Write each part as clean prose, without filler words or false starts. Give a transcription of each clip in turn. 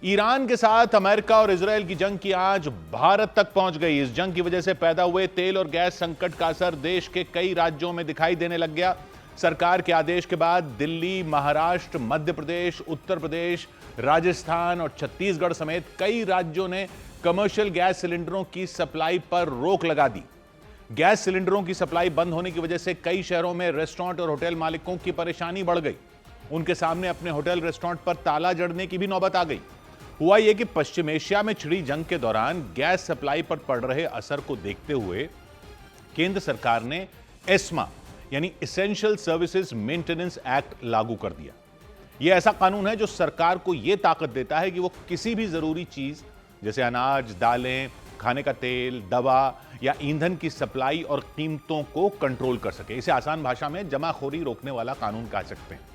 Iran के साथ America और इजरायल की जंग की आंच भारत तक पहुंच गई। इस जंग की वजह से पैदा हुए तेल और गैस संकट का असर देश के कई राज्यों में दिखाई देने लग गया। सरकार के आदेश के बाद दिल्ली, महाराष्ट्र, मध्य प्रदेश, उत्तर प्रदेश, राजस्थान और छत्तीसगढ़ समेत कई राज्यों ने कमर्शियल गैस सिलेंडरों की सप्लाई पर रोक लगा दी। गैस सिलेंडरों की सप्लाई बंद होने की वजह से कई शहरों में रेस्टोरेंट और होटल मालिकों की परेशानी बढ़ गई। उनके सामने अपने होटल रेस्टोरेंट पर ताला जड़ने की भी नौबत आ गई। हुआ यह कि पश्चिम एशिया में छिड़ी जंग के दौरान गैस सप्लाई पर पड़ रहे असर को देखते हुए केंद्र सरकार ने एस्मा यानी एसेंशियल सर्विसेज मेंटेनेंस एक्ट लागू कर दिया। यह ऐसा कानून है जो सरकार को यह ताकत देता है कि वो किसी भी जरूरी चीज जैसे अनाज, दालें, खाने का तेल, दवा या ईंधन की सप्लाई और कीमतों को कंट्रोल कर सके। इसे आसान भाषा में जमाखोरी रोकने वाला कानून कह सकते हैं।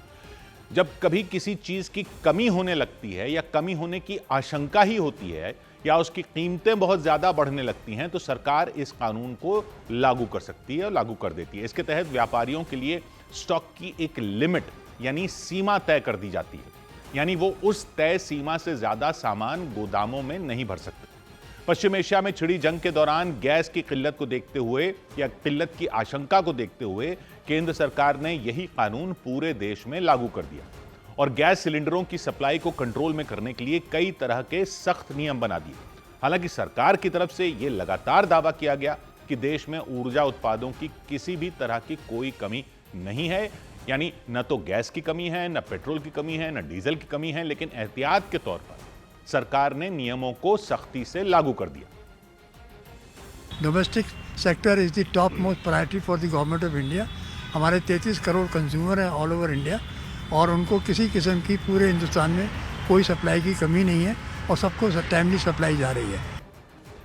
जब कभी किसी चीज की कमी होने लगती है या कमी होने की आशंका ही होती है या उसकी कीमतें बहुत ज्यादा बढ़ने लगती हैं तो सरकार इस कानून को लागू कर सकती है और लागू कर देती है। इसके तहत व्यापारियों के लिए स्टॉक की एक लिमिट यानी सीमा तय कर दी जाती है, यानी वो उस तय सीमा से ज्यादा सामान गोदामों में नहीं भर सकते। पश्चिम एशिया में छिड़ी जंग के दौरान गैस की किल्लत को देखते हुए या किल्लत की आशंका को देखते हुए केंद्र सरकार ने यही कानून पूरे देश में लागू कर दिया और गैस सिलेंडरों की सप्लाई को कंट्रोल में करने के लिए कई तरह के सख्त नियम बना दिए। हालांकि सरकार की तरफ से यह लगातार दावा किया गया कि देश में ऊर्जा उत्पादों की किसी भी तरह की कोई कमी नहीं है, यानी न तो गैस की कमी है, न पेट्रोल की कमी है, न डीजल की कमी है, लेकिन एहतियात के तौर पर सरकार ने नियमों को सख्ती से लागू कर दिया। Domestic sector is the top most priority for the government of India. हमारे 33 करोड़ कंज्यूमर हैं ऑल ओवर इंडिया और उनको किसी किस्म की पूरे हिंदुस्तान में कोई सप्लाई की कमी नहीं है और सबको टाइमली सप्लाई जा रही है।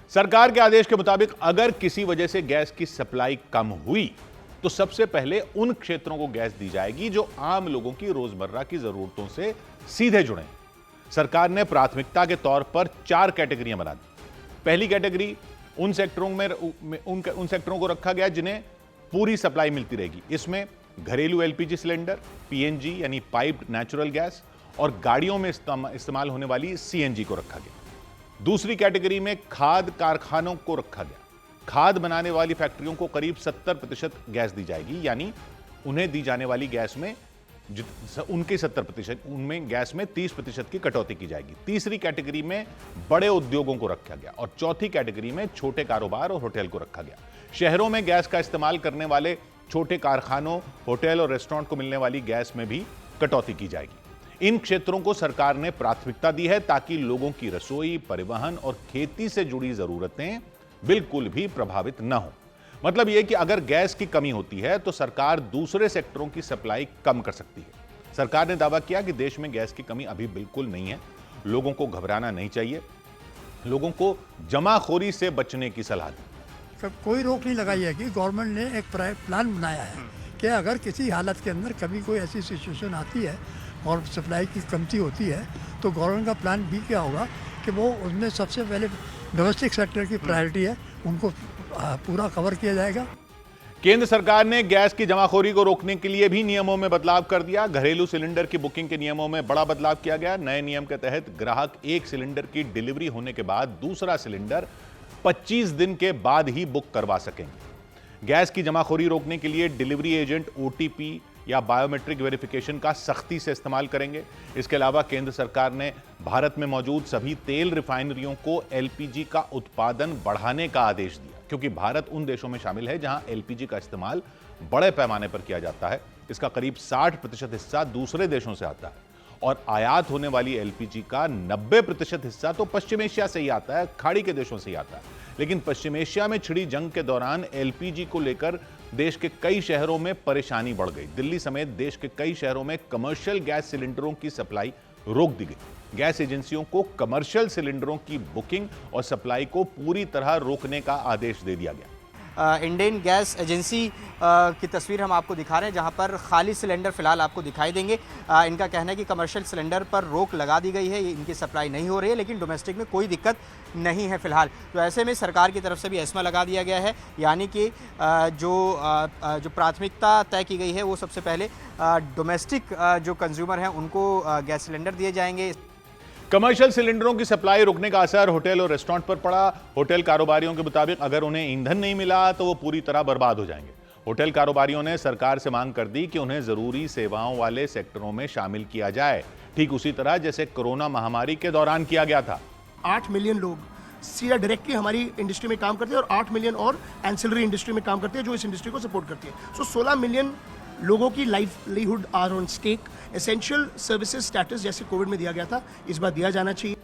सरकार के आदेश के मुताबिक अगर किसी वजह से गैस की सप्लाई कम हुई तो सबसे पहले उन क्षेत्रों को गैस दी जाएगी जो आम लोगों की रोजमर्रा की जरूरतों से सीधे जुड़े। सरकार ने प्राथमिकता के तौर पर 4 कैटेगरियां बना दी। पहली कैटेगरी उन सेक्टरों को रखा गया जिन्हें पूरी सप्लाई मिलती रहेगी। इसमें घरेलू एलपीजी सिलेंडर, पीएनजी यानी पाइप्ड नेचुरल गैस और गाड़ियों में इस्तेमाल होने वाली सीएनजी को रखा गया। दूसरी कैटेगरी में खाद कारखानों को रखा गया। खाद बनाने वाली फैक्ट्रियों को करीब 70% गैस दी जाएगी, यानी उन्हें दी जाने वाली गैस में उनके 70%, उनमें गैस में 30% की कटौती की जाएगी। तीसरी कैटेगरी में बड़े उद्योगों को रखा गया और चौथी कैटेगरी में छोटे कारोबार और होटल को रखा गया। शहरों में गैस का इस्तेमाल करने वाले छोटे कारखानों, होटल और रेस्टोरेंट को मिलने वाली गैस में भी कटौती की जाएगी। इन क्षेत्रों को सरकार ने प्राथमिकता दी है ताकि लोगों की रसोई, परिवहन और खेती से जुड़ी जरूरतें बिल्कुल भी प्रभावित न हो। मतलब यह कि अगर गैस की कमी होती है तो सरकार दूसरे सेक्टरों की सप्लाई कम कर सकती है। सरकार ने दावा किया कि देश में गैस की कमी अभी बिल्कुल नहीं है। लोगों को घबराना नहीं चाहिए। लोगों को जमाखोरी से बचने की सलाह दी। कोई रोक नहीं लगाई है कि गवर्नमेंट ने एक प्लान बनाया है कि अगर किसी हालत के अंदर कभी कोई ऐसी सिचुएशन आती है और सप्लाई की कमती होती है तो गवर्नमेंट का प्लान भी क्या होगा कि वो उसमें सबसे पहले डोमेस्टिक सेक्टर की प्रायोरिटी है, उनको पूरा कवर किया जाएगा। केंद्र सरकार ने गैस की जमाखोरी को रोकने के लिए भी नियमों में बदलाव कर दिया। घरेलू सिलेंडर की बुकिंग के नियमों में बड़ा बदलाव किया गया। नए नियम के तहत ग्राहक एक सिलेंडर की डिलीवरी होने के बाद दूसरा सिलेंडर 25 दिन के बाद ही बुक करवा सकेंगे। गैस की जमाखोरी रोकने के लिए डिलीवरी एजेंट ओटीपी या बायोमेट्रिक वेरिफिकेशन का सख्ती से इस्तेमाल करेंगे। इसके अलावा केंद्र सरकार ने भारत में मौजूद सभी तेल रिफाइनरियों को एलपीजी का उत्पादन बढ़ाने का आदेश दिया, क्योंकि भारत उन देशों में शामिल है जहां एलपीजी का इस्तेमाल बड़े पैमाने पर किया जाता है। इसका करीब 60% हिस्सा दूसरे देशों से आता है और आयात होने वाली एलपीजी का 90% हिस्सा तो पश्चिम एशिया से ही आता है, खाड़ी के देशों से ही आता है। लेकिन पश्चिम एशिया में छिड़ी जंग के दौरान एलपीजी को लेकर देश के कई शहरों में परेशानी बढ़ गई। दिल्ली समेत देश के कई शहरों में कमर्शियल गैस सिलेंडरों की सप्लाई रोक दी गई। गैस एजेंसियों को कमर्शियल सिलेंडरों की बुकिंग और सप्लाई को पूरी तरह रोकने का आदेश दे दिया गया। इंडियन गैस एजेंसी की तस्वीर हम आपको दिखा रहे हैं, जहां पर खाली सिलेंडर फिलहाल आपको दिखाई देंगे। इनका कहना है कि कमर्शियल सिलेंडर पर रोक लगा दी गई है, इनकी सप्लाई नहीं हो रही है, लेकिन डोमेस्टिक में कोई दिक्कत नहीं है फिलहाल। तो ऐसे में सरकार की तरफ से भी एस्मा लगा दिया गया है, यानी कि जो प्राथमिकता तय की गई है वो सबसे पहले डोमेस्टिक जो कंज्यूमर हैं उनको गैस सिलेंडर दिए जाएंगे। कमर्शियल सिलेंडरों की सप्लाई रुकने का असर होटल और रेस्टोरेंट पर पड़ा। होटल कारोबारियों के मुताबिक अगर उन्हें ईंधन नहीं मिला तो वो पूरी तरह बर्बाद हो जाएंगे। होटल कारोबारियों ने सरकार से मांग कर दी कि उन्हें जरूरी सेवाओं वाले सेक्टरों में शामिल किया जाए, ठीक उसी तरह जैसे कोरोना महामारी के दौरान किया गया था। 8 मिलियन लोग सीधा डायरेक्टली हमारी इंडस्ट्री में काम करते हैं और 8 मिलियन और एंसिलरी इंडस्ट्री में काम करते हैं जो इस इंडस्ट्री को सपोर्ट करती है। सो 16 मिलियन लोगों की livelihood are on stake. Essential services status जैसे कोविड में दिया गया था, इस बार दिया जाना चाहिए।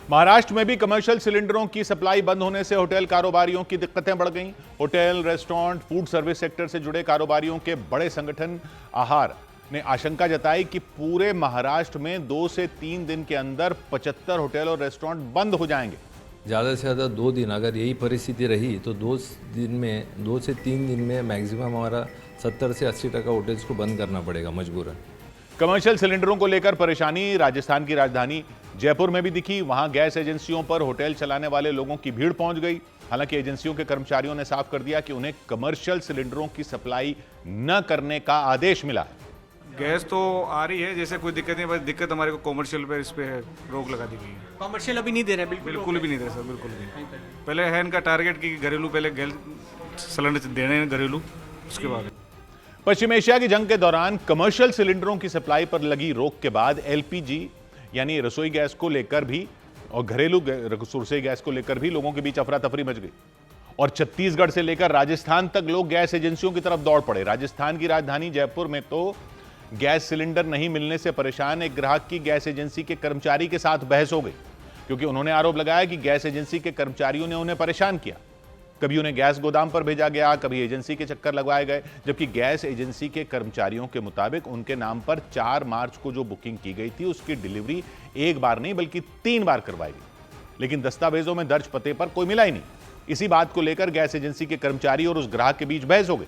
महाराष्ट्र में भी कमर्शियल सिलेंडरों की सप्लाई बंद होने से होटल कारोबारियों की दिक्कतें बढ़ गईं। Hotel, restaurant, food service sector से जुड़े कारोबारियों के बड़े संगठन आहार ने आशंका जताई कि पूरे महाराष्ट्र में 2 से 3 दिन के अंदर 75 होटल और रेस्टोरेंट बंद हो जाएंगे। ज़्यादा से ज़्यादा 2 दिन, अगर यही परिस्थिति रही तो 2 से 3 दिन में मैक्सिमम हमारा 70 से 80% होटल्स को बंद करना पड़ेगा मजबूरन। कमर्शियल सिलेंडरों को लेकर परेशानी राजस्थान की राजधानी जयपुर में भी दिखी। वहां गैस एजेंसियों पर होटल चलाने वाले लोगों की भीड़ पहुंच गई। हालांकि एजेंसियों के कर्मचारियों ने साफ कर दिया कि उन्हें कमर्शियल सिलेंडरों की सप्लाई न करने का आदेश मिला है। गैस तो आ रही है, जैसे कोई दिक्कत नहीं, बस दिक्कत हमारे को कॉमर्शियल पे इस पे रोक लगा दी गई है। कॉमर्शियल अभी नहीं दे रहे, बिल्कुल भी नहीं दे सर, बिल्कुल भी। पहले है इनका टारगेट कि घरेलू पहले गैस सिलेंडर देने हैं घरेलू, उसके बाद। पश्चिम एशिया की जंग के दौरान कमर्शियल सिलेंडरों की सप्लाई पर लगी रोक के बाद एलपीजी यानी रसोई गैस को लेकर भी और घरेलू रसोई गैस को लेकर भी लोगों के बीच अफरा तफरी मच गई और छत्तीसगढ़ से लेकर राजस्थान तक लोग गैस एजेंसियों की तरफ दौड़ पड़े। राजस्थान की राजधानी जयपुर में तो गैस सिलेंडर नहीं मिलने से परेशान एक ग्राहक की गैस एजेंसी के कर्मचारी के साथ बहस हो गई, क्योंकि उन्होंने आरोप लगाया कि गैस एजेंसी के कर्मचारियों ने उन्हें परेशान किया। कभी उन्हें गैस गोदाम पर भेजा गया, कभी एजेंसी के चक्कर लगवाए गए, जबकि गैस एजेंसी के कर्मचारियों के मुताबिक उनके नाम पर 4 मार्च को जो बुकिंग की गई थी उसकी डिलीवरी एक बार नहीं बल्कि 3 बार करवाई गई, लेकिन दस्तावेजों में दर्ज पते पर कोई मिला ही नहीं। इसी बात को लेकर गैस एजेंसी के कर्मचारी और उस ग्राहक के बीच बहस हो गई।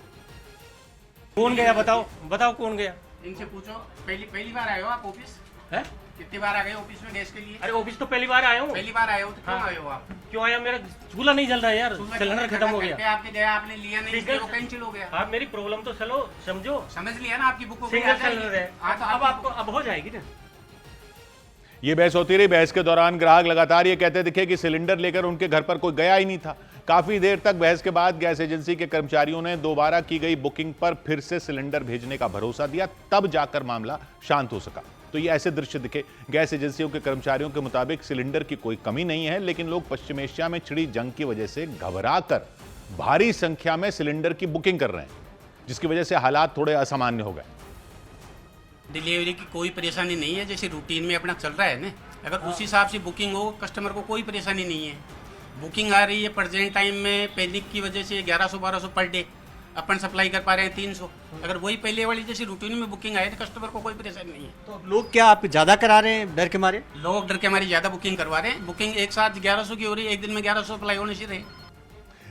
कौन गया बताओ कौन गया? इनसे पूछो। पहली बार आए हो आप ऑफिस? है? कितनी बार आ गए ऑफिस में गैस के लिए? अरे ऑफिस तो पहली बार आया हूँ। पहली बार आए हो तो क्यों आए हो आप? क्यों आया? मेरा चूल्हा नहीं जल रहा है यार, सिलेंडर खत्म हो गया। आपके गया, आपने लिया नहीं, इसलिए वो कैंसिल हो गया। आप मेरी प्रॉब्लम तो चलो समझो। समझ लिया ना, आपकी बुक को सिंगल सिलेंडर है। अब आपको अब हो जाएगी ना। ये बहस होती रही। बहस के दौरान ग्राहक लगातार ये कहते दिखे कि सिलेंडर लेकर उनके घर पर कोई गया ही नहीं था। काफी देर तक बहस के बाद गैस एजेंसी के कर्मचारियों ने दोबारा की गई बुकिंग पर फिर से सिलेंडर भेजने का भरोसा दिया, तब जाकर मामला शांत हो सका। तो ये ऐसे दृश्य दिखे। गैस एजेंसियों के कर्मचारियों के मुताबिक सिलेंडर की कोई कमी नहीं है, लेकिन लोग पश्चिम एशिया में छिड़ी जंग की वजह से घबराकर भारी संख्या में सिलेंडर की बुकिंग कर रहे हैं, जिसकी वजह से हालात थोड़े असामान्य हो गए। डिलीवरी की कोई परेशानी नहीं है, जैसे रूटीन में अपना चल रहा है ना। अगर उस हिसाब से बुकिंग हो, कस्टमर को कोई परेशानी नहीं है। बुकिंग आ रही है प्रेजेंट टाइम में, पैनिक की वजह से 1100-1200 पर डे अपन सप्लाई कर पा रहे हैं 300। अगर वही पहले वाली जैसे रूटीन में बुकिंग आए तो कस्टमर को कोई परेशानी नहीं है। तो लोग क्या आप ज़्यादा करा रहे हैं डर के मारे? लोग डर के मारे ज़्यादा बुकिंग करवा रहे हैं। बुकिंग एक साथ 1100 की हो रही है, एक दिन में 1100 सप्लाई होने से रहे।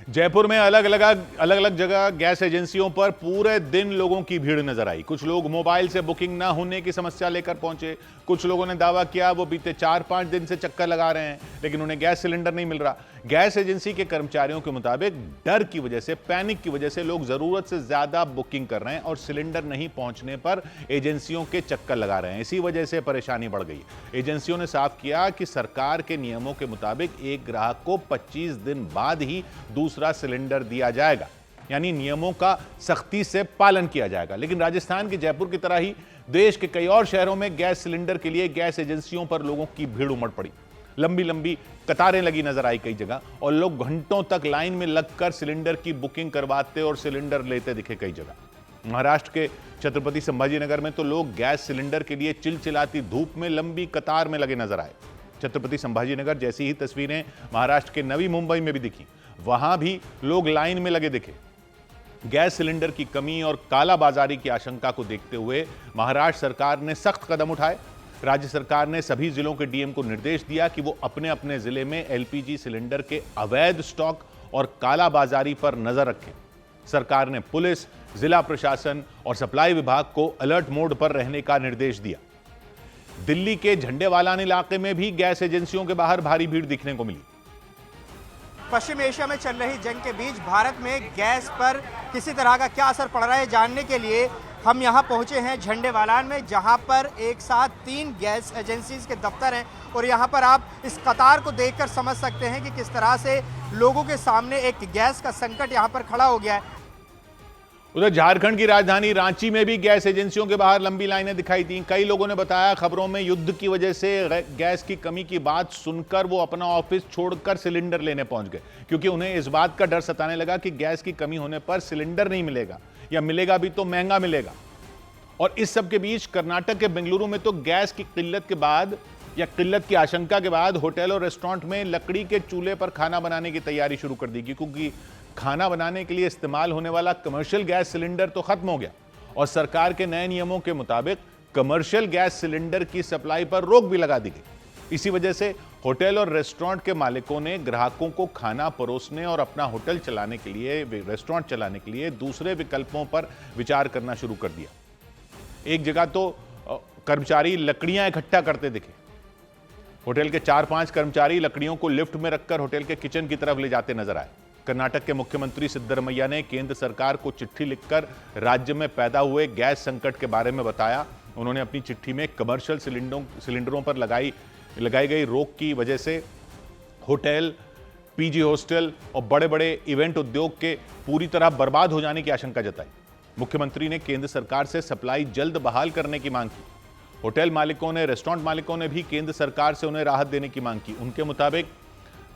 जयपुर में अलग अलग जगह गैस एजेंसियों पर पूरे दिन लोगों की भीड़ नजर आई। कुछ लोग मोबाइल से बुकिंग ना होने की समस्या लेकर पहुंचे। कुछ लोगों ने दावा किया वो बीते 4-5 दिन से चक्कर लगा रहे हैं, लेकिन उन्हें गैस सिलेंडर नहीं मिल रहा। गैस एजेंसी के कर्मचारियों के मुताबिक डर की वजह से, पैनिक की वजह से लोग जरूरत से ज्यादा बुकिंग कर रहे हैं और सिलेंडर नहीं पहुंचने पर एजेंसियों के चक्कर लगा रहे हैं। इसी वजह से परेशानी बढ़ गई। एजेंसियों ने साफ किया कि सरकार के नियमों के मुताबिक एक ग्राहक को 25 दिन बाद ही दूसरा सिलेंडर दिया जाएगा, यानी नियमों का सख्ती से पालन किया जाएगा। लेकिन राजस्थान के जयपुर की तरह ही देश के कई और शहरों में गैस सिलेंडर के लिए गैस एजेंसियों पर लोगों की भीड़ उमड़ पड़ी। लंबी लंबी कतारें लगी नजर आई कई जगह, और लोग घंटों तक लाइन में लगकर सिलेंडर की बुकिंग करवाते और सिलेंडर लेते दिखे कई जगह। महाराष्ट्र के छत्रपति संभाजीनगर में तो लोग गैस सिलेंडर के लिए चिलचिलाती धूप में लंबी कतार में लगे नजर आए। छत्रपति संभाजीनगर जैसी ही तस्वीरें महाराष्ट्र के नवी मुंबई में भी दिखी। वहां भी लोग लाइन में लगे दिखे। गैस सिलेंडर की कमी और कालाबाजारी की आशंका को देखते हुए महाराष्ट्र सरकार ने सख्त कदम उठाए। राज्य सरकार ने सभी जिलों के डीएम को निर्देश दिया कि वो अपने अपने जिले में एलपीजी सिलेंडर के अवैध स्टॉक और कालाबाजारी पर नजर रखें। सरकार ने पुलिस, जिला प्रशासन और सप्लाई विभाग को अलर्ट मोड पर रहने का निर्देश दिया। दिल्ली के झंडेवालान इलाके में भी गैस एजेंसियों के बाहर भारी भीड़ दिखने को मिली। पश्चिम एशिया में चल रही जंग के बीच भारत में गैस पर किसी तरह का क्या असर पड़ रहा है जानने के लिए हम यहाँ पहुँचे हैं झंडेवालान में, जहाँ पर एक साथ 3 गैस एजेंसीज के दफ्तर हैं और यहाँ पर आप इस कतार को देखकर समझ सकते हैं कि किस तरह से लोगों के सामने एक गैस का संकट यहाँ पर खड़ा हो गया है। उधर झारखंड की राजधानी रांची में भी गैस एजेंसियों के बाहर लंबी लाइनें दिखाई दी। कई लोगों ने बताया खबरों में युद्ध की वजह से गैस की कमी की बात सुनकर वो अपना ऑफिस छोड़कर सिलेंडर लेने पहुंच गए, क्योंकि उन्हें इस बात का डर सताने लगा कि गैस की कमी होने पर सिलेंडर नहीं मिलेगा, या मिलेगा भी तो महंगा मिलेगा। और इस सब के बीच कर्नाटक के बेंगलुरु में तो गैस की किल्लत के बाद या किल्लत की आशंका के बाद होटल और रेस्टोरेंट में लकड़ी के चूल्हे पर खाना बनाने की तैयारी शुरू कर दी गई, क्योंकि खाना बनाने के लिए इस्तेमाल होने वाला कमर्शियल गैस सिलेंडर तो खत्म हो गया और सरकार के नए नियमों के मुताबिक कमर्शियल गैस सिलेंडर की सप्लाई पर रोक भी लगा दी गई। इसी वजह से होटल और रेस्टोरेंट के मालिकों ने ग्राहकों को खाना परोसने और अपना होटल चलाने के लिए, रेस्टोरेंट चलाने के लिए दूसरे विकल्पों पर विचार करना शुरू कर दिया। एक जगह तो कर्मचारी लकड़ियां इकट्ठा करते दिखे। होटल के 4-5 कर्मचारी लकड़ियों को लिफ्ट में रखकर होटल के किचन की तरफ ले जाते नजर आए। कर्नाटक के मुख्यमंत्री सिद्धरमैया ने केंद्र सरकार को चिट्ठी लिखकर राज्य में पैदा हुए गैस संकट के बारे में बताया। उन्होंने अपनी चिट्ठी में कमर्शियल सिलेंडरों पर लगाई गई रोक की वजह से होटल, पीजी हॉस्टल और बड़े बड़े इवेंट उद्योग के पूरी तरह बर्बाद हो जाने की आशंका जताई। मुख्यमंत्री ने केंद्र सरकार से सप्लाई जल्द बहाल करने की मांग की। होटल मालिकों ने, रेस्टोरेंट मालिकों ने भी केंद्र सरकार से उन्हें राहत देने की मांग की। उनके मुताबिक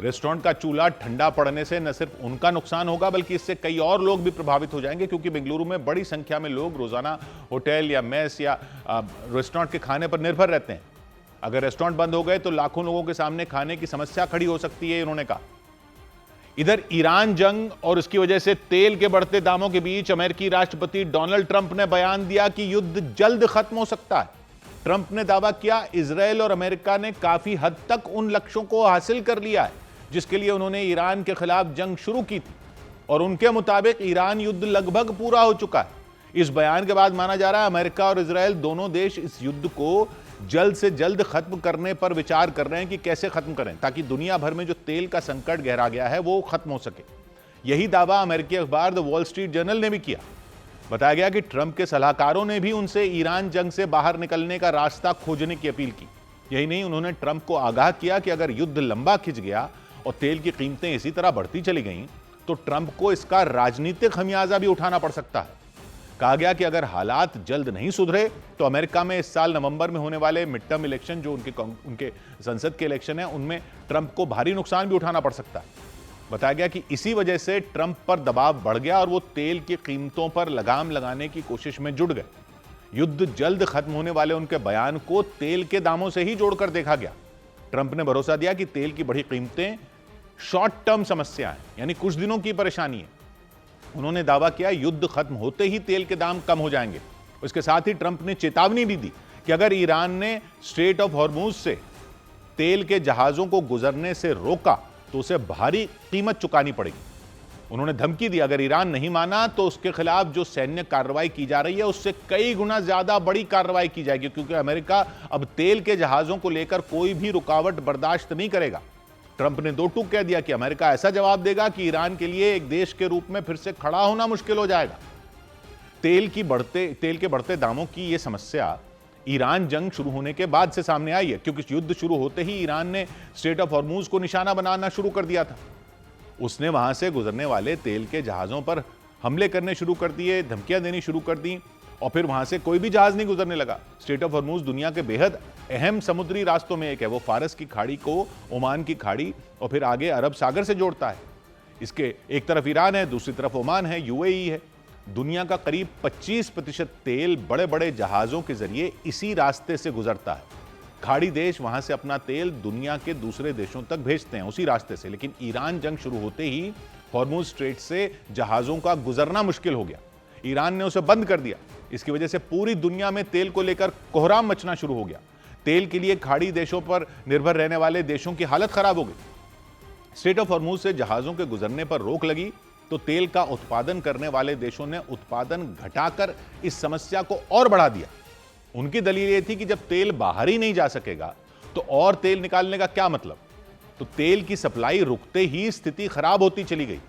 रेस्टोरेंट का चूल्हा ठंडा पड़ने से न सिर्फ उनका नुकसान होगा बल्कि इससे कई और लोग भी प्रभावित हो जाएंगे, क्योंकि बेंगलुरु में बड़ी संख्या में लोग रोजाना होटल या मेस या रेस्टोरेंट के खाने पर निर्भर रहते हैं। अगर रेस्टोरेंट बंद हो गए तो लाखों लोगों के सामने खाने की समस्या खड़ी हो सकती है, उन्होंने कहा। इधर ईरान जंग और इसकी वजह से तेल के बढ़ते दामों के बीच अमेरिकी राष्ट्रपति डोनाल्ड ट्रंप ने बयान दिया कि युद्ध जल्द खत्म हो सकता है। ट्रंप ने दावा किया इजरायल और अमेरिका ने काफी हद तक उन लक्ष्यों को हासिल कर लिया है जिसके लिए उन्होंने ईरान के खिलाफ जंग शुरू की थी, और उनके मुताबिक ईरान युद्ध लगभग पूरा हो चुका है। इस बयान के बाद माना जा रहा है अमेरिका और इजरायल दोनों देश इस युद्ध को जल्द से जल्द खत्म करने पर विचार कर रहे हैं कि कैसे खत्म करें ताकि दुनिया भर में जो तेल का संकट गहरा गया है वो खत्म हो सके। यही दावा अमेरिकी अखबार द वॉल स्ट्रीट जर्नल ने भी किया। बताया गया कि ट्रंप के सलाहकारों ने भी उनसे ईरान जंग से बाहर निकलने का रास्ता खोजने की अपील की। यही नहीं, उन्होंने ट्रंप को आगाह किया कि अगर युद्ध लंबा खिंच गया और तेल की कीमतें इसी तरह बढ़ती चली गईं तो ट्रंप को इसका राजनीतिक खमियाजा भी उठाना पड़ सकता है। कहा गया कि अगर हालात जल्द नहीं सुधरे तो अमेरिका में इस साल नवंबर में होने वाले मिड टर्म इलेक्शन, जो उनके संसद के इलेक्शन है, उनमें ट्रंप को भारी नुकसान भी उठाना पड़ सकता है। बताया गया कि इसी वजह से ट्रंप पर दबाव बढ़ गया और वो तेल की कीमतों पर लगाम लगाने की कोशिश में जुट गए। युद्ध जल्द खत्म होने वाले उनके बयान को तेल के दामों से ही जोड़कर देखा गया। ट्रंप ने भरोसा दिया कि तेल की बढ़ी कीमतें शॉर्ट टर्म समस्या है, यानी कुछ दिनों की परेशानी है। उन्होंने दावा किया युद्ध खत्म होते ही तेल के दाम कम हो जाएंगे। उसके साथ ही ट्रंप ने चेतावनी भी दी कि अगर ईरान ने स्ट्रेट ऑफ हॉर्मुज से तेल के जहाजों को गुजरने से रोका तो उसे भारी कीमत चुकानी पड़ेगी। उन्होंने धमकी दी अगर ईरान नहीं माना तो उसके खिलाफ जो सैन्य कार्रवाई की जा रही है उससे कई गुना ज्यादा बड़ी कार्रवाई की जाएगी, क्योंकि अमेरिका अब तेल के जहाजों को लेकर कोई भी रुकावट बर्दाश्त नहीं करेगा। ट्रंप ने दो टूक कह दिया कि अमेरिका ऐसा जवाब देगा कि ईरान के लिए एक देश के रूप में फिर से खड़ा होना मुश्किल हो जाएगा। तेल के बढ़ते दामों की यह समस्या ईरान जंग शुरू होने के बाद से सामने आई है, क्योंकि युद्ध शुरू होते ही ईरान ने स्ट्रेट ऑफ हॉर्मुज को निशाना बनाना शुरू कर दिया था। उसने वहां से गुजरने वाले तेल के जहाजों पर हमले करने शुरू कर दिए, धमकियां देनी शुरू कर दी, और फिर वहां से कोई भी जहाज नहीं गुजरने लगा। स्ट्रेट ऑफ हॉर्मुज दुनिया के बेहद अहम समुद्री रास्तों में एक है। वो फारस की खाड़ी को ओमान की खाड़ी और फिर आगे अरब सागर से जोड़ता है। इसके एक तरफ ईरान है, दूसरी तरफ ओमान है, यूएई है। दुनिया का करीब 25% तेल बड़े बड़े जहाजों के जरिए इसी रास्ते से गुजरता है। खाड़ी देश वहां से अपना तेल दुनिया के दूसरे देशों तक भेजते हैं उसी रास्ते से, लेकिन ईरान जंग शुरू होते ही हॉर्मुज स्ट्रेट से जहाजों का गुजरना मुश्किल हो गया। ईरान ने उसे बंद कर दिया। इसकी वजह से पूरी दुनिया में तेल को लेकर कोहराम मचना शुरू हो गया। तेल के लिए खाड़ी देशों पर निर्भर रहने वाले देशों की हालत खराब हो गई। स्ट्रेट ऑफ हॉर्मुज से जहाजों के गुजरने पर रोक लगी तो तेल का उत्पादन करने वाले देशों ने उत्पादन घटाकर इस समस्या को और बढ़ा दिया। उनकी दलील यह थी कि जब तेल बाहर ही नहीं जा सकेगा तो और तेल निकालने का क्या मतलब। तो तेल की सप्लाई रुकते ही स्थिति खराब होती चली गई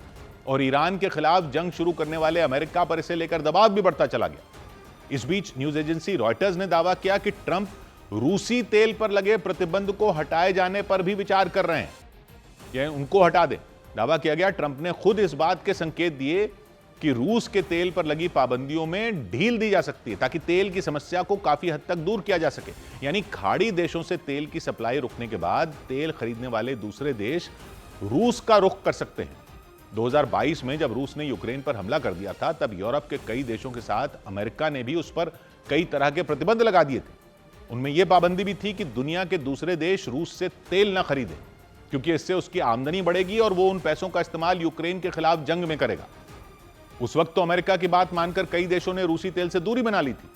और ईरान के खिलाफ जंग शुरू करने वाले अमेरिका पर इसे लेकर दबाव भी बढ़ता चला गया। इस बीच न्यूज एजेंसी रॉयटर्स ने दावा किया कि ट्रंप रूसी तेल पर लगे प्रतिबंध को हटाए जाने पर भी विचार कर रहे हैं, यानी उनको हटा दें। दावा किया गया ट्रंप ने खुद इस बात के संकेत दिए कि रूस के तेल पर लगी पाबंदियों में ढील दी जा सकती है ताकि तेल की समस्या को काफी हद तक दूर किया जा सके। यानी खाड़ी देशों से तेल की सप्लाई रुकने के बाद तेल खरीदने वाले दूसरे देश रूस का रुख कर सकते हैं। 2022 में जब रूस ने यूक्रेन पर हमला कर दिया था, तब यूरोप के कई देशों के साथ अमेरिका ने भी उस पर कई तरह के प्रतिबंध लगा दिए थे। उनमें यह पाबंदी भी थी कि दुनिया के दूसरे देश रूस से तेल न खरीदें, क्योंकि इससे उसकी आमदनी बढ़ेगी और वो उन पैसों का इस्तेमाल यूक्रेन के खिलाफ जंग में करेगा। उस वक्त तो अमेरिका की बात मानकर कई देशों ने रूसी तेल से दूरी बना ली थी,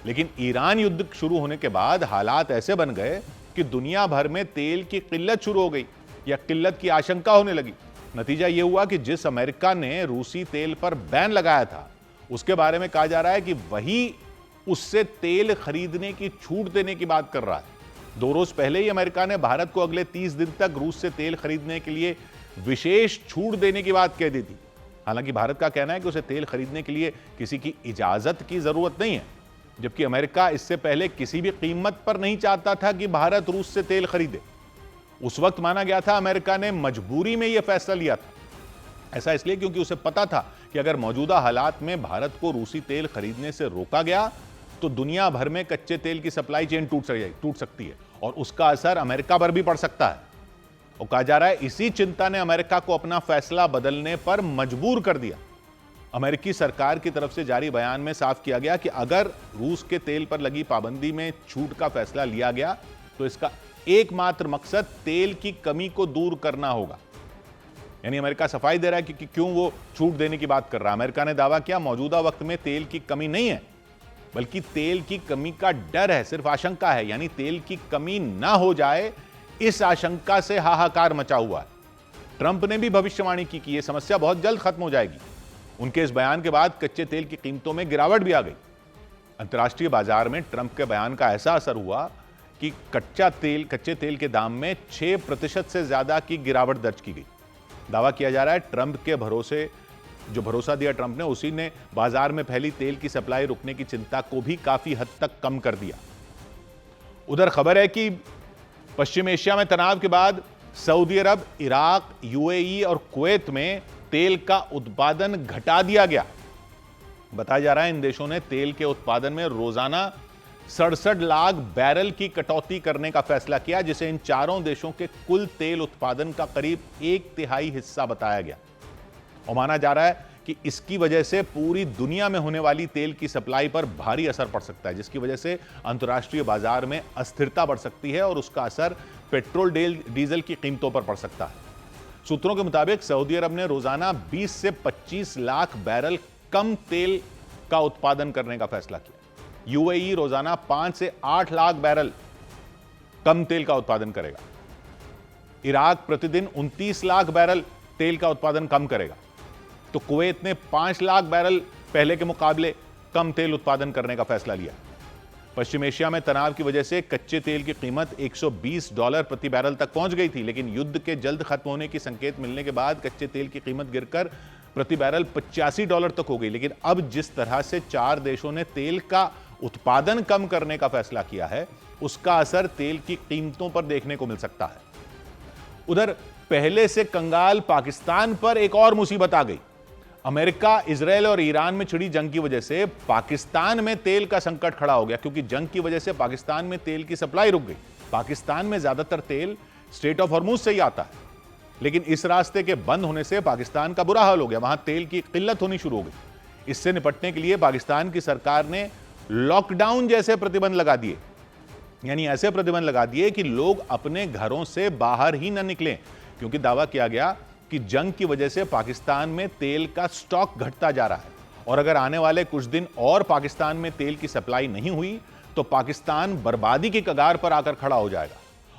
लेकिन ईरान युद्ध शुरू होने के बाद हालात ऐसे बन गए कि दुनिया भर में तेल की किल्लत शुरू हो गई या किल्लत की आशंका होने लगी। नतीजा यह हुआ कि जिस अमेरिका ने रूसी तेल पर बैन लगाया था, उसके बारे में कहा जा रहा है कि वही उससे तेल खरीदने की छूट देने की बात कर रहा है। 2 रोज पहले ही अमेरिका ने भारत को अगले 30 दिन तक रूस से तेल खरीदने के लिए विशेष छूट देने की बात कह दी थी। हालांकि भारत का कहना है कि उसे तेल खरीदने के लिए किसी की इजाजत की जरूरत नहीं है, जबकि अमेरिका इससे पहले किसी भी कीमत पर नहीं चाहता था कि भारत रूस से तेल खरीदे। उस वक्त माना गया था अमेरिका ने मजबूरी में यह फैसला लिया था। ऐसा इसलिए क्योंकि उसे पता था कि अगर मौजूदा हालात में भारत को रूसी तेल खरीदने से रोका गया तो दुनिया भर में कच्चे तेल की सप्लाई चेन टूट सकती है और उसका असर अमेरिका पर भी पड़ सकता है। और कहा जा रहा है इसी चिंता ने अमेरिका को अपना फैसला बदलने पर मजबूर कर दिया। अमेरिकी सरकार की तरफ से जारी बयान में साफ किया गया कि अगर रूस के तेल पर लगी पाबंदी में छूट का फैसला लिया गया तो इसका एकमात्र मकसद तेल की कमी को दूर करना होगा। यानी अमेरिका सफाई दे रहा है कि क्यों वो छूट देने की बात कर रहा है। अमेरिका ने दावा किया मौजूदा वक्त में तेल की कमी नहीं है, बल्कि तेल की कमी का डर है, सिर्फ आशंका है। यानी तेल की कमी ना हो जाए, इस आशंका से हाहाकार मचा हुआ है। ट्रंप ने भी भविष्यवाणी की कि यह समस्या बहुत जल्द खत्म हो जाएगी। उनके इस बयान के बाद कच्चे तेल की कीमतों में गिरावट भी आ गई। अंतर्राष्ट्रीय बाजार में ट्रंप के बयान का ऐसा असर हुआ कि कच्चे तेल के दाम में 6% से ज्यादा की गिरावट दर्ज की गई। दावा किया जा रहा है ट्रंप के भरोसा दिया ट्रंप ने, उसी ने बाजार में फैली तेल की सप्लाई रुकने की चिंता को भी काफी हद तक कम कर दिया। उधर खबर है कि पश्चिम एशिया में तनाव के बाद सऊदी अरब, इराक, यूएई और कुवैत में तेल का उत्पादन घटा दिया गया। बताया जा रहा है इन देशों ने तेल के उत्पादन में रोजाना 67 लाख बैरल की कटौती करने का फैसला किया, जिसे इन चारों देशों के कुल तेल उत्पादन का करीब 1/3 हिस्सा बताया गया। और माना जा रहा है कि इसकी वजह से पूरी दुनिया में होने वाली तेल की सप्लाई पर भारी असर पड़ सकता है, जिसकी वजह से अंतर्राष्ट्रीय बाजार में अस्थिरता बढ़ सकती है और उसका असर पेट्रोल डीजल की कीमतों पर पड़ सकता है। सूत्रों के मुताबिक सऊदी अरब ने रोजाना 20 से 25 लाख बैरल कम तेल का उत्पादन करने का फैसला किया। यूएई रोजाना 5 से 8 लाख बैरल कम तेल का उत्पादन करेगा। इराक प्रतिदिन 29 लाख बैरल तेल का उत्पादन कम करेगा। तो कुवैत ने 5 लाख बैरल पहले के मुकाबले कम तेल उत्पादन करने का फैसला लिया। पश्चिम एशिया में तनाव की वजह से कच्चे तेल की कीमत $120 प्रति बैरल तक पहुंच गई थी, लेकिन युद्ध के जल्द खत्म होने की संकेत मिलने के बाद कच्चे तेल की कीमत गिरकर प्रति बैरल $85 तक हो गई। लेकिन अब जिस तरह से 4 देशों ने तेल का उत्पादन कम करने का फैसला किया है, उसका असर तेल की कीमतों पर देखने को मिल सकता है। उधर पहले से कंगाल पाकिस्तान पर एक और मुसीबत आ गई। अमेरिका, इजरायल और ईरान में छिड़ी जंग की वजह से पाकिस्तान में तेल का संकट खड़ा हो गया, क्योंकि जंग की वजह से पाकिस्तान में तेल की सप्लाई रुक गई। पाकिस्तान में ज्यादातर तेल स्ट्रेट ऑफ हॉर्मुज से ही आता है, लेकिन इस रास्ते के बंद होने से पाकिस्तान का बुरा हाल हो गया। वहां तेल की किल्लत होनी शुरू हो गई। इससे निपटने के लिए पाकिस्तान की सरकार ने लॉकडाउन जैसे प्रतिबंध लगा दिए, यानी ऐसे प्रतिबंध लगा दिए कि लोग अपने घरों से बाहर ही न निकलें, क्योंकि दावा किया गया कि जंग की वजह से पाकिस्तान में तेल का स्टॉक घटता जा रहा है और अगर आने वाले कुछ दिन और पाकिस्तान में तेल की सप्लाई नहीं हुई तो पाकिस्तान बर्बादी की कगार पर आकर खड़ा हो जाएगा।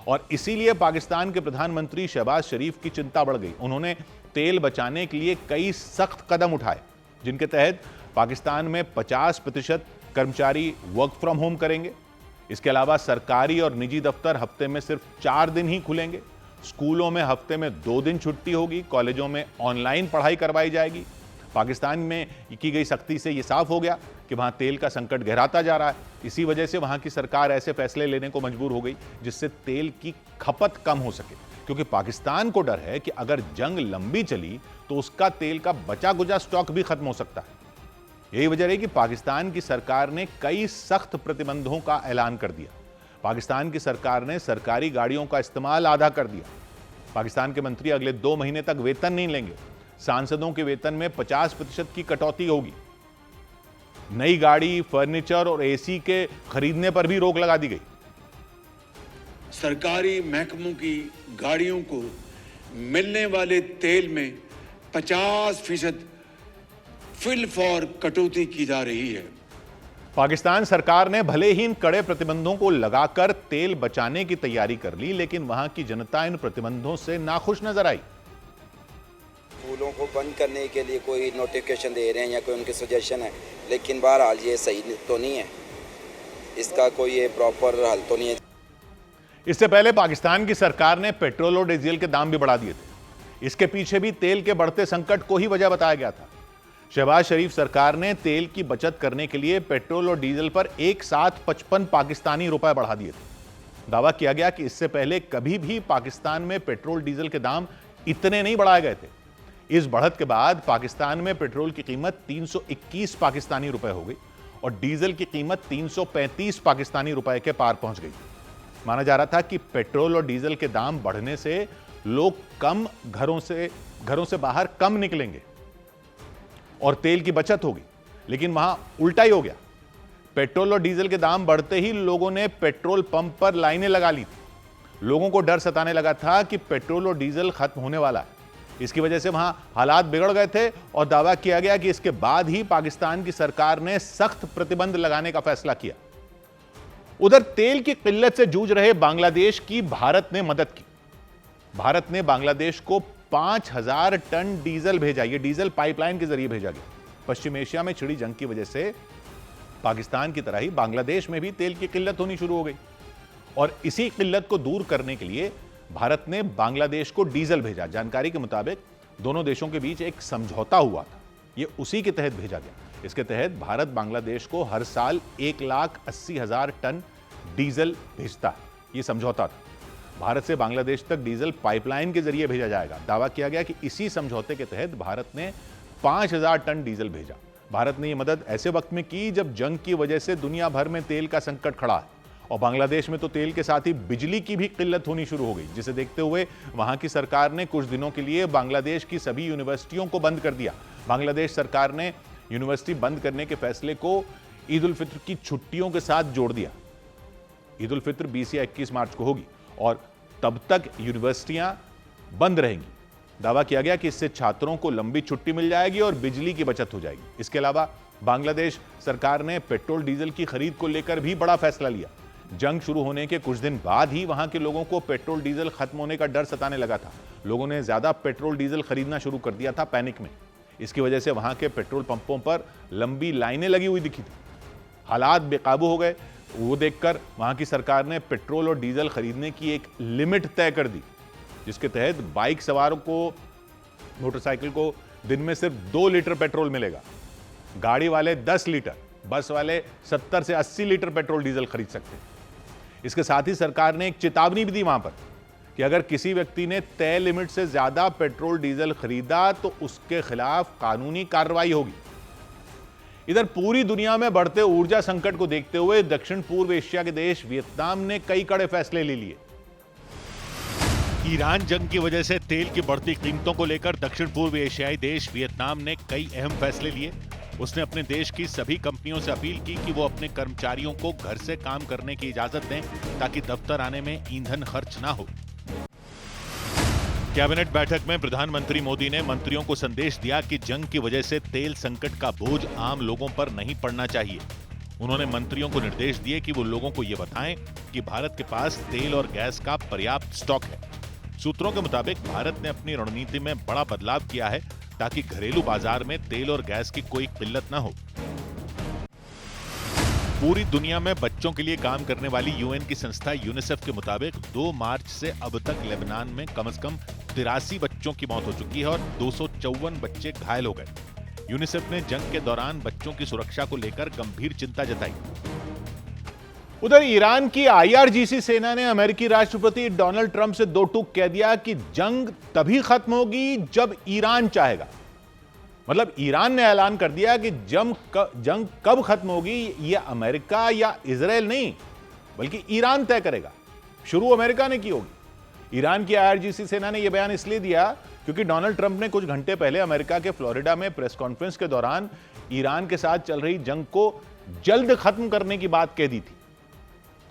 और इसीलिए पाकिस्तान के प्रधानमंत्री शहबाज शरीफ की चिंता बढ़ गई। उन्होंने तेल बचाने के लिए कई सख्त कदम उठाए, जिनके तहत पाकिस्तान में 50% कर्मचारी वर्क फ्रॉम होम करेंगे। इसके अलावा सरकारी और निजी दफ्तर हफ्ते में सिर्फ 4 दिन ही खुलेंगे। स्कूलों में हफ्ते में 2 दिन छुट्टी होगी। कॉलेजों में ऑनलाइन पढ़ाई करवाई जाएगी। पाकिस्तान में की गई सख्ती से यह साफ हो गया कि वहां तेल का संकट गहराता जा रहा है। इसी वजह से वहां की सरकार ऐसे फैसले लेने को मजबूर हो गई जिससे तेल की खपत कम हो सके, क्योंकि पाकिस्तान को डर है कि अगर जंग लंबी चली तो उसका तेल का बचा गुजा स्टॉक भी खत्म हो सकता है। यही वजह रही कि पाकिस्तान की सरकार ने कई सख्त प्रतिबंधों का ऐलान कर दिया। पाकिस्तान की सरकार ने सरकारी गाड़ियों का इस्तेमाल आधा कर दिया। पाकिस्तान के मंत्री अगले 2 महीने तक वेतन नहीं लेंगे। सांसदों के वेतन में 50% की कटौती होगी। नई गाड़ी, फर्नीचर और एसी के खरीदने पर भी रोक लगा दी गई। सरकारी महकमों की गाड़ियों को मिलने वाले तेल में 50% फिल फॉर कटौती की जा रही है। पाकिस्तान सरकार ने भले ही इन कड़े प्रतिबंधों को लगाकर तेल बचाने की तैयारी कर ली, लेकिन वहां की जनता इन प्रतिबंधों से नाखुश नजर आई। फूलों को बंद करने के लिए कोई नोटिफिकेशन दे रहे हैं या कोई उनके सजेशन है, लेकिन बहरहाल ये सही तो नहीं है, इसका कोई ये प्रॉपर हल तो नहीं है। इससे पहले पाकिस्तान की सरकार ने पेट्रोल और डीजल के दाम भी बढ़ा दिए थे। इसके पीछे भी तेल के बढ़ते संकट को ही वजह बताया गया था। शहबाज शरीफ सरकार ने तेल की बचत करने के लिए पेट्रोल और डीजल पर एक साथ 55 पाकिस्तानी रुपए बढ़ा दिए थे। दावा किया गया कि इससे पहले कभी भी पाकिस्तान में पेट्रोल डीजल के दाम इतने नहीं बढ़ाए गए थे। इस बढ़त के बाद पाकिस्तान में पेट्रोल की कीमत 321 पाकिस्तानी रुपए हो गई और डीजल की कीमत 335 पाकिस्तानी रुपए के पार पहुंच गई। माना जा रहा था कि पेट्रोल और डीजल के दाम बढ़ने से लोग घरों से बाहर कम निकलेंगे और तेल की बचत होगी, लेकिन वहां उल्टा ही हो गया। पेट्रोल और डीजल के दाम बढ़ते ही लोगों ने पेट्रोल पंप पर लाइनें लगा ली थी। लोगों को डर सताने लगा था कि पेट्रोल और डीजल खत्म होने वाला है। इसकी वजह से वहां हालात बिगड़ गए थे और दावा किया गया कि इसके बाद ही पाकिस्तान की सरकार ने सख्त प्रतिबंध लगाने का फैसला किया। उधर तेल की किल्लत से जूझ रहे बांग्लादेश की भारत ने मदद की। भारत ने बांग्लादेश को 5000 टन डीजल भेजा। यह डीजल पाइपलाइन के जरिए भेजा गया। पश्चिम एशिया में छिड़ी जंग की वजह से पाकिस्तान की तरह ही बांग्लादेश में भी तेल की किल्लत होनी शुरू हो गई और इसी किल्लत को दूर करने के लिए भारत ने बांग्लादेश को डीजल भेजा। जानकारी के मुताबिक दोनों देशों के बीच एक समझौता हुआ था, यह उसी के तहत भेजा गया। इसके तहत भारत बांग्लादेश को हर साल 1,80,000 टन डीजल भेजता है। यह समझौता था। भारत से बांग्लादेश तक डीजल पाइपलाइन के जरिए भेजा जाएगा। दावा किया गया कि इसी समझौते के तहत भारत ने 5,000 टन डीजल भेजा। भारत ने यह मदद ऐसे वक्त में की जब जंग की वजह से दुनिया भर में तेल का संकट खड़ा है और बांग्लादेश में तो तेल के साथ ही बिजली की भी किल्लत होनी शुरू हो गई, जिसे देखते हुए वहां की सरकार ने कुछ दिनों के लिए बांग्लादेश की सभी यूनिवर्सिटियों को बंद कर दिया। बांग्लादेश सरकार ने यूनिवर्सिटी बंद करने के फैसले को ईद उल फित्र की छुट्टियों के साथ जोड़ दिया। ईद उल फित्र 20 या 21 मार्च को होगी और तब तक यूनिवर्सिटियां बंद रहेंगी। दावा किया गया कि इससे छात्रों को लंबी छुट्टी मिल जाएगी और बिजली की बचत हो जाएगी। इसके अलावा बांग्लादेश सरकार ने पेट्रोल डीजल की खरीद को लेकर भी बड़ा फैसला लिया। जंग शुरू होने के कुछ दिन बाद ही वहां के लोगों को पेट्रोल डीजल खत्म होने का डर सताने लगा था। लोगों ने ज्यादा पेट्रोल डीजल खरीदना शुरू कर दिया था पैनिक में। इसकी वजह से वहां के पेट्रोल पंपों पर लंबी लाइनें लगी हुई दिखी थी। हालात बेकाबू हो गए। वो देखकर वहां की सरकार ने पेट्रोल और डीजल खरीदने की एक लिमिट तय कर दी, जिसके तहत बाइक सवारों को, मोटरसाइकिल को दिन में सिर्फ 2 लीटर पेट्रोल मिलेगा। गाड़ी वाले 10 लीटर, बस वाले 70 से 80 लीटर पेट्रोल डीजल खरीद सकते हैं। इसके साथ ही सरकार ने एक चेतावनी भी दी वहां पर कि अगर किसी व्यक्ति ने तय लिमिट से ज्यादा पेट्रोल डीजल खरीदा तो उसके खिलाफ कानूनी कार्रवाई होगी। इधर पूरी दुनिया में बढ़ते ऊर्जा संकट को देखते हुए दक्षिण पूर्व एशिया के देश वियतनाम ने कई कड़े फैसले ले लिए। ईरान जंग की वजह से तेल की बढ़ती कीमतों को लेकर दक्षिण पूर्व एशियाई देश वियतनाम ने कई अहम फैसले लिए। उसने अपने देश की सभी कंपनियों से अपील की कि वो अपने कर्मचारियों को घर से काम करने की इजाजत दें ताकि दफ्तर आने में ईंधन खर्च ना हो। कैबिनेट बैठक में प्रधानमंत्री मोदी ने मंत्रियों को संदेश दिया कि जंग की वजह से तेल संकट का बोझ आम लोगों पर नहीं पड़ना चाहिए। उन्होंने मंत्रियों को निर्देश दिए कि वो लोगों को ये बताएं कि भारत के पास तेल और गैस का पर्याप्त स्टॉक है। सूत्रों के मुताबिक भारत ने अपनी रणनीति में बड़ा बदलाव किया है ताकि घरेलू बाजार में तेल और गैस की कोई किल्लत न हो। पूरी दुनिया में बच्चों के लिए काम करने वाली यूएन की संस्था यूनिसेफ के मुताबिक 2 मार्च से अब तक लेबनान में कम से कम 83 बच्चों की मौत हो चुकी है और 254 बच्चे घायल हो गए। यूनिसेफ ने जंग के दौरान बच्चों की सुरक्षा को लेकर गंभीर चिंता जताई। उधर ईरान की IRGC सेना ने अमेरिकी राष्ट्रपति डोनाल्ड ट्रंप से दो टूक कह दिया कि जंग तभी खत्म होगी जब ईरान चाहेगा। मतलब ईरान ने ऐलान कर दिया कि जंग कब खत्म होगी यह अमेरिका या इजराइल नहीं बल्कि ईरान तय करेगा। शुरू अमेरिका ने की होगी। ईरान की IRGC सेना ने यह बयान इसलिए दिया क्योंकि डोनाल्ड ट्रंप ने कुछ घंटे पहले अमेरिका के फ्लोरिडा में प्रेस कॉन्फ्रेंस के दौरान ईरान के साथ चल रही जंग को जल्द खत्म करने की बात कह दी थी।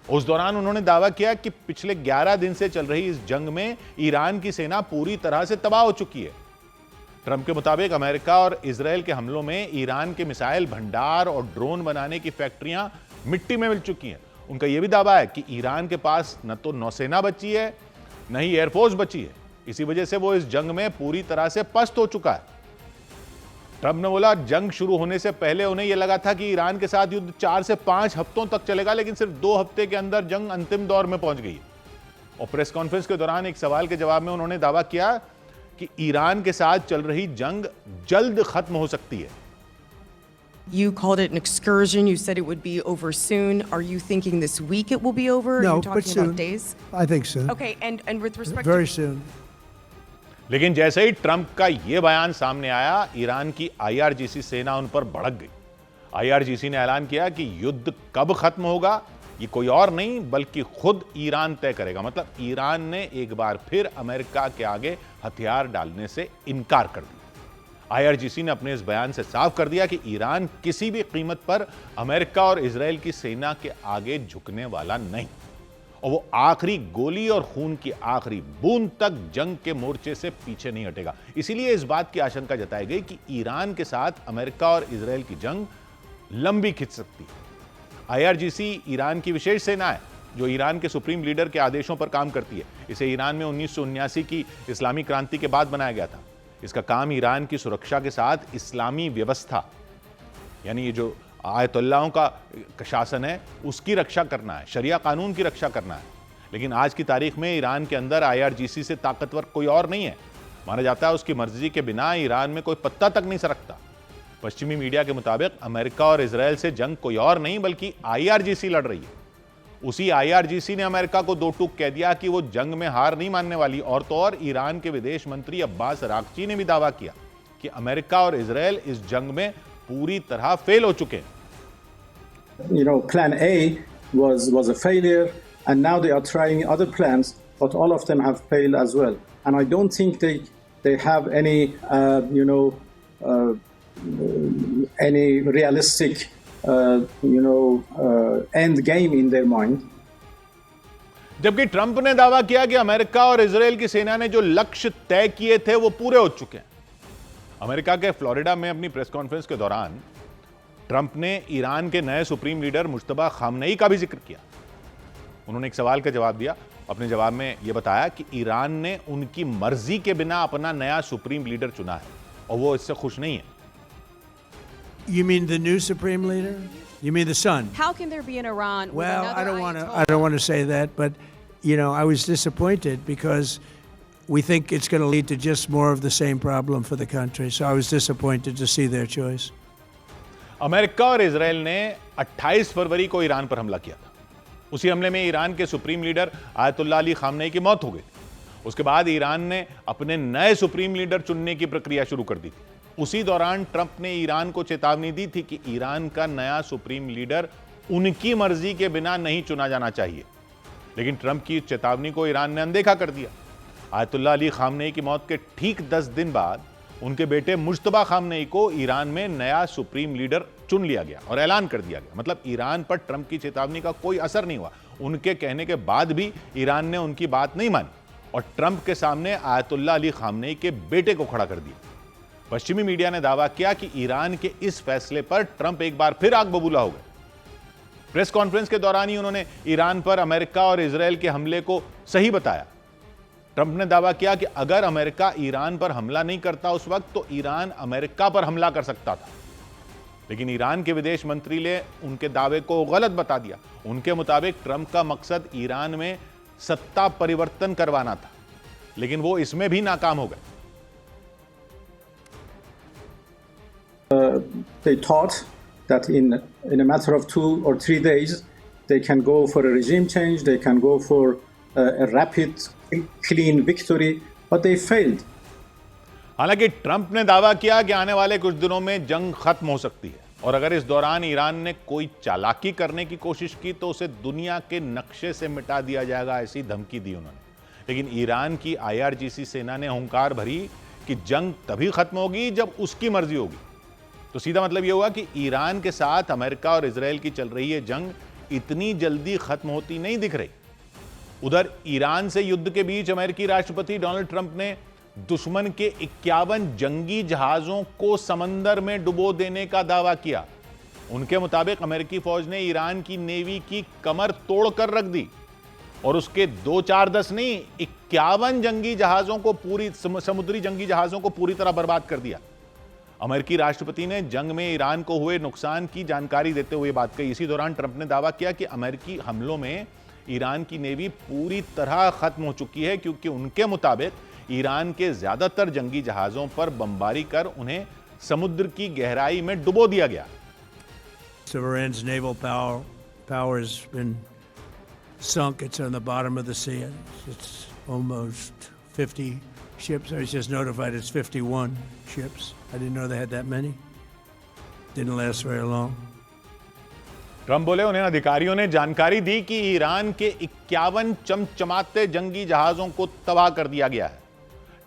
उस दौरान उन्होंने दावा किया कि पिछले 11 दिन से चल रही इस जंग में ईरान की सेना पूरी तरह से तबाह हो चुकी है। ट्रंप के मुताबिक अमेरिका और इजराइल के हमलों में ईरान के मिसाइल भंडार और ड्रोन बनाने की फैक्ट्रियां मिट्टी में मिल चुकी हैं। उनका यह भी दावा है कि ईरान के पास न तो नौसेना बची है न ही एयरफोर्स बची है। इसी वजह से वो इस जंग में पूरी तरह से पस्त हो चुका है। ट्रंप ने बोला जंग शुरू होने से पहले उन्हें यह लगा था कि ईरान के साथ युद्ध 4 से 5 हफ्तों तक चलेगा, लेकिन सिर्फ 2 हफ्ते के अंदर जंग अंतिम दौर में पहुंच गई। और प्रेस कॉन्फ्रेंस के दौरान एक सवाल के जवाब में उन्होंने दावा किया कि ईरान के साथ चल रही जंग जल्द खत्म हो सकती है। You called it an excursion. You said it would be over soon. Are you thinking this week it will be over? No, Are you talking but soon. about days? I think soon. Okay, and with respect Very to soon. लेकिन जैसे ही Trump का यह बयान सामने आया, Iran की IRGC सेना उन पर भड़क गई। IRGC ने ऐलान किया कि युद्ध कब खत्म होगा ये कोई और नहीं बल्कि खुद ईरान तय करेगा। मतलब ईरान ने एक बार फिर अमेरिका के आगे हथियार डालने से इनकार कर दिया। IRGC ने अपने इस बयान से साफ कर दिया कि ईरान किसी भी कीमत पर अमेरिका और इजराइल की सेना के आगे झुकने वाला नहीं और वो आखिरी गोली और खून की आखिरी बूंद तक जंग के मोर्चे से पीछे नहीं हटेगा। इसीलिए इस बात की आशंका जताई गई कि ईरान के साथ अमेरिका और इजराइल की जंग लंबी खिंच सकती है। IRGC ईरान की विशेष सेना है जो ईरान के सुप्रीम लीडर के आदेशों पर काम करती है। इसे ईरान में 1979 की इस्लामी क्रांति के बाद बनाया गया था। इसका काम ईरान की सुरक्षा के साथ इस्लामी व्यवस्था यानी ये जो आयतुल्लाहों का शासन है उसकी रक्षा करना है, शरिया कानून की रक्षा करना है। लेकिन आज की तारीख में ईरान के अंदर IRGC से ताकतवर कोई और नहीं है। माना जाता है उसकी मर्जी के बिना ईरान में कोई पत्ता तक नहीं सरकता। पश्चिमी मीडिया के मुताबिक अमेरिका और इजराइल से जंग कोई और नहीं बल्कि IRGC लड़ रही है। उसी IRGC ने अमेरिका को दो टूक कह दिया कि वो जंग में हार नहीं मानने वाली। और तो और ईरान के विदेश मंत्री अब्बास अरागची ने भी दावा किया कि अमेरिका और इजराइल इस जंग में पूरी तरह फेल हो चुके हैं। Plan A was a failure, and now they are trying other plans, but all of them have failed as well. And I don't think they have any any realistic end game in their mind. जबकि Trump ने दावा किया कि America और Israel की सेना ने जो लक्ष्य तय किए थे वो पूरे हो चुके हैं। अमेरिका के फ्लोरिडा में अपनी प्रेस कॉन्फ्रेंस के दौरान ट्रंप ने ईरान के नए सुप्रीम लीडर मुश्तबा खामनेई का भी जिक्र किया। उन्होंने एक सवाल का जवाब दिया। अपने जवाब में यह बताया कि ईरान ने उनकी मर्जी के बिना अपना नया सुप्रीम लीडर चुना है और वो इससे खुश नहीं है। You mean the new supreme leader? You mean the son? how can there be in Iran with Well, another I don't want to say that, but I was disappointed because we think it's going to lead to just more of the same problem for the country. So I was disappointed to see their choice. America और Israel ने 28 फरवरी को Iran पर हमला किया था। उसी हमले में ईरान के supreme leader Ayatollah Ali Khamenei की मौत हो गई। उसके बाद ईरान ने अपने नए सुप्रीम लीडर चुनने की प्रक्रिया शुरू कर दी थी। उसी दौरान ट्रंप ने ईरान को चेतावनी दी थी कि ईरान का नया सुप्रीम लीडर उनकी मर्जी के बिना नहीं चुना जाना चाहिए। लेकिन ट्रंप की चेतावनी को ईरान ने अनदेखा कर दिया। आयतुल्लाह अली खामनेई की मौत के ठीक 10 दिन बाद उनके बेटे मुश्तबा खामनेई को ईरान में नया सुप्रीम लीडर चुन लिया गया और ऐलान कर दिया गया। मतलब ईरान पर ट्रंप की चेतावनी का कोई असर नहीं हुआ। उनके कहने के बाद भी ईरान ने उनकी बात नहीं मानी और ट्रंप के सामने आयतुल्लाह अली खामनेई के बेटे को खड़ा कर दिया। पश्चिमी मीडिया ने दावा किया कि ईरान के इस फैसले पर ट्रंप एक बार फिर आग बबूला हो गए। प्रेस कॉन्फ्रेंस के दौरान ही उन्होंने ईरान पर अमेरिका और इजराइल के हमले को सही बताया। ट्रंप ने दावा किया कि अगर अमेरिका ईरान पर हमला नहीं करता उस वक्त तो ईरान अमेरिका पर हमला कर सकता था। लेकिन ईरान के विदेश मंत्री ने उनके दावे को गलत बता दिया। उनके मुताबिक ट्रंप का मकसद ईरान में सत्ता परिवर्तन करवाना था, लेकिन वो इसमें भी नाकाम हो गए। they thought that in a matter of 2 or 3 days, they can go for a regime change, they can go for a rapid, clean victory, but they failed. हालांकि ट्रंप ने दावा किया कि आने वाले कुछ दिनों में जंग खत्म हो सकती है और अगर इस दौरान ईरान ने कोई चालाकी करने की कोशिश की तो उसे दुनिया के नक्शे से मिटा दिया जाएगा, ऐसी धमकी दी उन्होंने। लेकिन ईरान की IRGC सेना ने हुंकार भरी कि जंग तभी खत्म होगी जब उसकी मर्जी होगी। तो सीधा मतलब यह हुआ कि ईरान के साथ अमेरिका और इजराइल की चल रही है जंग इतनी जल्दी खत्म होती नहीं दिख रही। उधर ईरान से युद्ध के बीच अमेरिकी राष्ट्रपति डोनाल्ड ट्रंप ने दुश्मन के 51 जंगी जहाजों को समंदर में डुबो देने का दावा किया। उनके मुताबिक अमेरिकी फौज ने ईरान की नेवी की कमर तोड़कर रख दी और उसके 2, 4, 10 नहीं 51 जंगी जहाजों को समुद्री जंगी जहाजों को पूरी तरह बर्बाद कर दिया। अमेरिकी राष्ट्रपति ने जंग में ईरान को हुए नुकसान की जानकारी देते हुए बात कही। इसी दौरान ट्रंप ने दावा किया कि अमेरिकी हमलों में ईरान की नेवी पूरी तरह खत्म हो चुकी है क्योंकि उनके मुताबिक ईरान के ज्यादातर जंगी जहाजों पर बमबारी कर उन्हें समुद्र की गहराई में डुबो दिया गया। Iran's naval power has been sunk. It's on the bottom of the sea. It's almost 50 ships. I was just notified it's 51 ships. I didn't know they had that many. Didn't last very long. Trump बोले उन्हें अधिकारियों ने जानकारी दी कि Iran के 51 चमचमाते जंगी जहाजों को तबाह कर दिया गया है।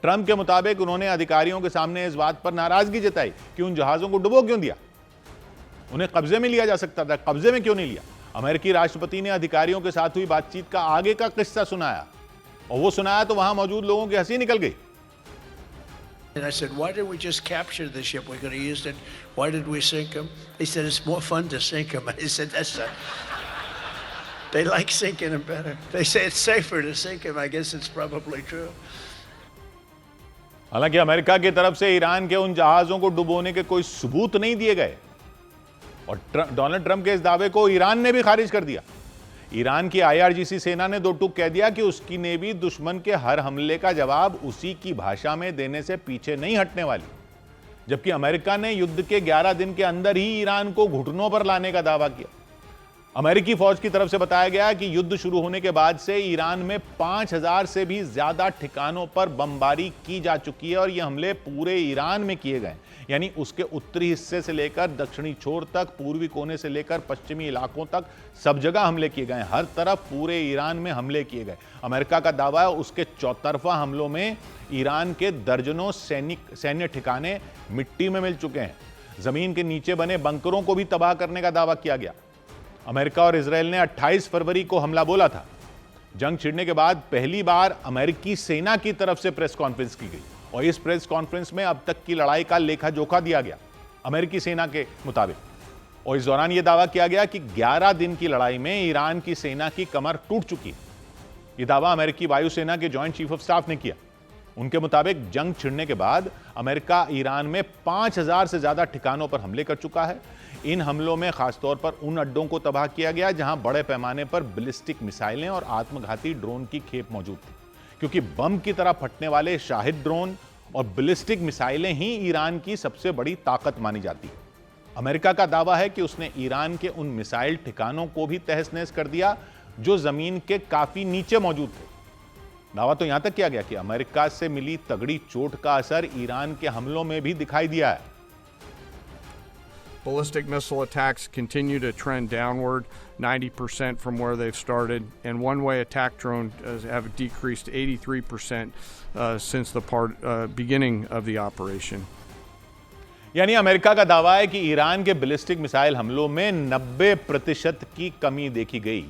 ट्रंप के मुताबिक उन्होंने अधिकारियों के सामने इस बात पर नाराजगी जताई कि उन जहाजों को डुबो क्यों दिया, उन्हें कब्जे में लिया जा सकता था, कब्जे में क्यों नहीं लिया। अमेरिकी राष्ट्रपति ने अधिकारियों के साथ हुई बातचीत का आगे का किस्सा सुनाया और वो सुनाया तो वहां मौजूद लोगों की हंसी निकल गई। And I said, why did we just capture the ship? We could have used it. Why did we sink them? He said, it's more fun to sink them. I said, they like sinking them better. They say it's safer to sink them. I guess it's probably true. हालांकि America की तरफ से Iran के उन जहाजों को डुबोने के कोई सबूत नहीं दिए गए और डोनाल्ड ट्रंप के इस दावे को ईरान ने भी खारिज कर दिया। ईरान की IRGC सेना ने दो टूक कह दिया कि उसकी नेवी दुश्मन के हर हमले का जवाब उसी की भाषा में देने से पीछे नहीं हटने वाली, जबकि अमेरिका ने युद्ध के 11 दिन के अंदर ही ईरान को घुटनों पर लाने का दावा किया। अमेरिकी फौज की तरफ से बताया गया कि युद्ध शुरू होने के बाद से ईरान में 5000 से भी ज्यादा ठिकानों पर बमबारी की जा चुकी है और ये हमले पूरे ईरान में किए गए, यानी उसके उत्तरी हिस्से से लेकर दक्षिणी छोर तक, पूर्वी कोने से लेकर पश्चिमी इलाकों तक सब जगह हमले किए गए। हर तरफ पूरे ईरान में हमले किए गए। अमेरिका का दावा है उसके चौतरफा हमलों में ईरान के दर्जनों सैन्य ठिकाने मिट्टी में मिल चुके हैं। जमीन के नीचे बने बंकरों को भी तबाह करने का दावा किया गया। अमेरिका और इजराइल ने 28 फरवरी को हमला बोला था। जंग छिड़ने के बाद पहली बार अमेरिकी सेना की तरफ से प्रेस कॉन्फ्रेंस की गई और इस प्रेस कॉन्फ्रेंस में अब तक की लड़ाई का लेखा जोखा दिया गया अमेरिकी सेना के मुताबिक। और इस दौरान यह दावा किया गया कि 11 दिन की लड़ाई में ईरान की सेना की कमर टूट चुकी है। यह दावा अमेरिकी वायुसेना के जॉइंट चीफ ऑफ स्टाफ ने किया। उनके मुताबिक जंग छिड़ने के बाद अमेरिका ईरान में 5000 से ज्यादा ठिकानों पर हमले कर चुका है। इन हमलों में खासतौर पर उन अड्डों को तबाह किया गया जहां बड़े पैमाने पर बैलिस्टिक मिसाइलें और आत्मघाती ड्रोन की खेप मौजूद थी, क्योंकि बम की तरह फटने वाले शाहिद ड्रोन और बैलिस्टिक मिसाइलें ही ईरान की सबसे बड़ी ताकत मानी जाती है। अमेरिका का दावा है कि उसने ईरान के उन मिसाइल ठिकानों को भी तहस-नहस कर दिया जो जमीन के काफी नीचे मौजूद थे। दावा तो यहां तक किया गया कि अमेरिका से मिली तगड़ी चोट का असर ईरान के हमलों में भी दिखाई दिया है। Ballistic missile attacks continue to trend downward 90% from where they've started, and one-way attack drones have decreased 83% since the beginning of the operation. यानी अमेरिका का दावा है कि ईरान के बैलिस्टिक मिसाइल हमलों में 90% की कमी देखी गई।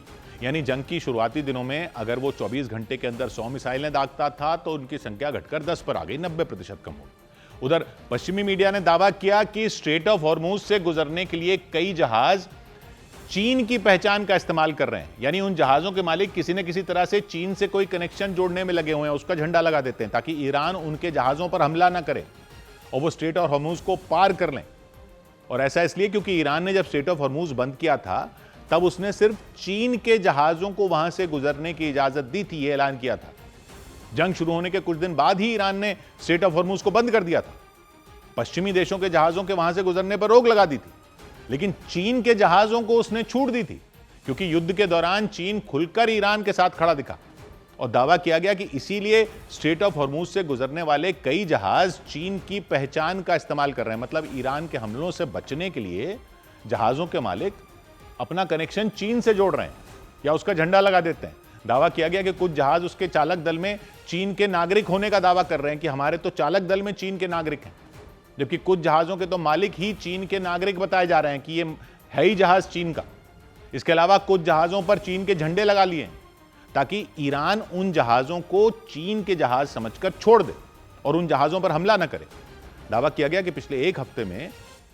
यानी जंग की शुरुआती दिनों में अगर वो 24 घंटे के अंदर 100 मिसाइलें दागता था तो उनकी संख्या घटकर 10 पर आ गई, 90% कम हो गई। उधर पश्चिमी मीडिया ने दावा किया कि स्ट्रेट ऑफ हॉर्मुज से गुजरने के लिए कई जहाज चीन की पहचान का इस्तेमाल कर रहे हैं। यानी उन जहाजों के मालिक किसी न किसी तरह से चीन से कोई कनेक्शन जोड़ने में लगे हुए हैं, उसका झंडा लगा देते हैं ताकि ईरान उनके जहाजों पर हमला ना करे और वो स्ट्रेट ऑफ हॉर्मुज को पार कर लें। और ऐसा इसलिए क्योंकि ईरान ने जब स्ट्रेट ऑफ हॉर्मुज बंद किया था तब उसने सिर्फ चीन के जहाजों को वहां से गुजरने की इजाजत दी थी, यह ऐलान किया था। जंग शुरू होने के कुछ दिन बाद ही ईरान ने स्ट्रेट ऑफ हॉर्मुज को बंद कर दिया था। पश्चिमी देशों के जहाजों के वहां से गुजरने पर रोक लगा दी थी, लेकिन चीन के जहाजों को उसने छूट दी थी, क्योंकि युद्ध के दौरान चीन खुलकर ईरान के साथ खड़ा दिखा और दावा किया गया कि इसीलिए स्ट्रेट ऑफ हॉर्मूज से गुजरने वाले कई जहाज चीन की पहचान का इस्तेमाल कर रहे हैं। मतलब ईरान के हमलों से बचने के लिए जहाजों के मालिक अपना कनेक्शन चीन से जोड़ रहे हैं या उसका झंडा लगा देते हैं। दावा किया गया कि कुछ जहाज उसके चालक दल में चीन के नागरिक होने का दावा कर रहे हैं कि हमारे तो चालक दल में चीन के नागरिक हैं, जबकि कुछ जहाजों के तो मालिक ही चीन के नागरिक बताए जा रहे हैं कि ये है ही जहाज चीन का। इसके अलावा कुछ जहाजों पर चीन के झंडे लगा लिए हैं ताकि ईरान उन जहाजों को चीन के जहाज समझकर छोड़ दे और उन जहाजों पर हमला न करे। दावा किया गया कि पिछले एक हफ्ते में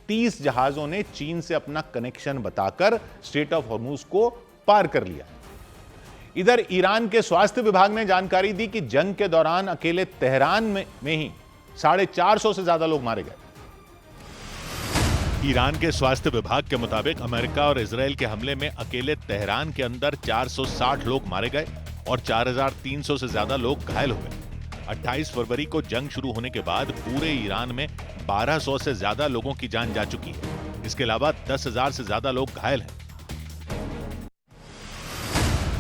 30 जहाजों ने चीन से अपना कनेक्शन बताकर स्ट्रेट ऑफ हॉर्मूज को पार कर लिया। इधर ईरान के स्वास्थ्य विभाग ने जानकारी दी कि जंग के दौरान अकेले तेहरान में ही 450 से ज्यादा लोग मारे गए। ईरान के स्वास्थ्य विभाग के मुताबिक अमेरिका और इजराइल के हमले में अकेले तेहरान के अंदर 460 लोग मारे गए और 4300 से ज्यादा लोग घायल हो गए। 28 फरवरी को जंग शुरू होने के बाद पूरे ईरान में 1200 से ज्यादा लोगों की जान जा चुकी है। इसके अलावा 10,000 से ज्यादा लोग घायल हैं।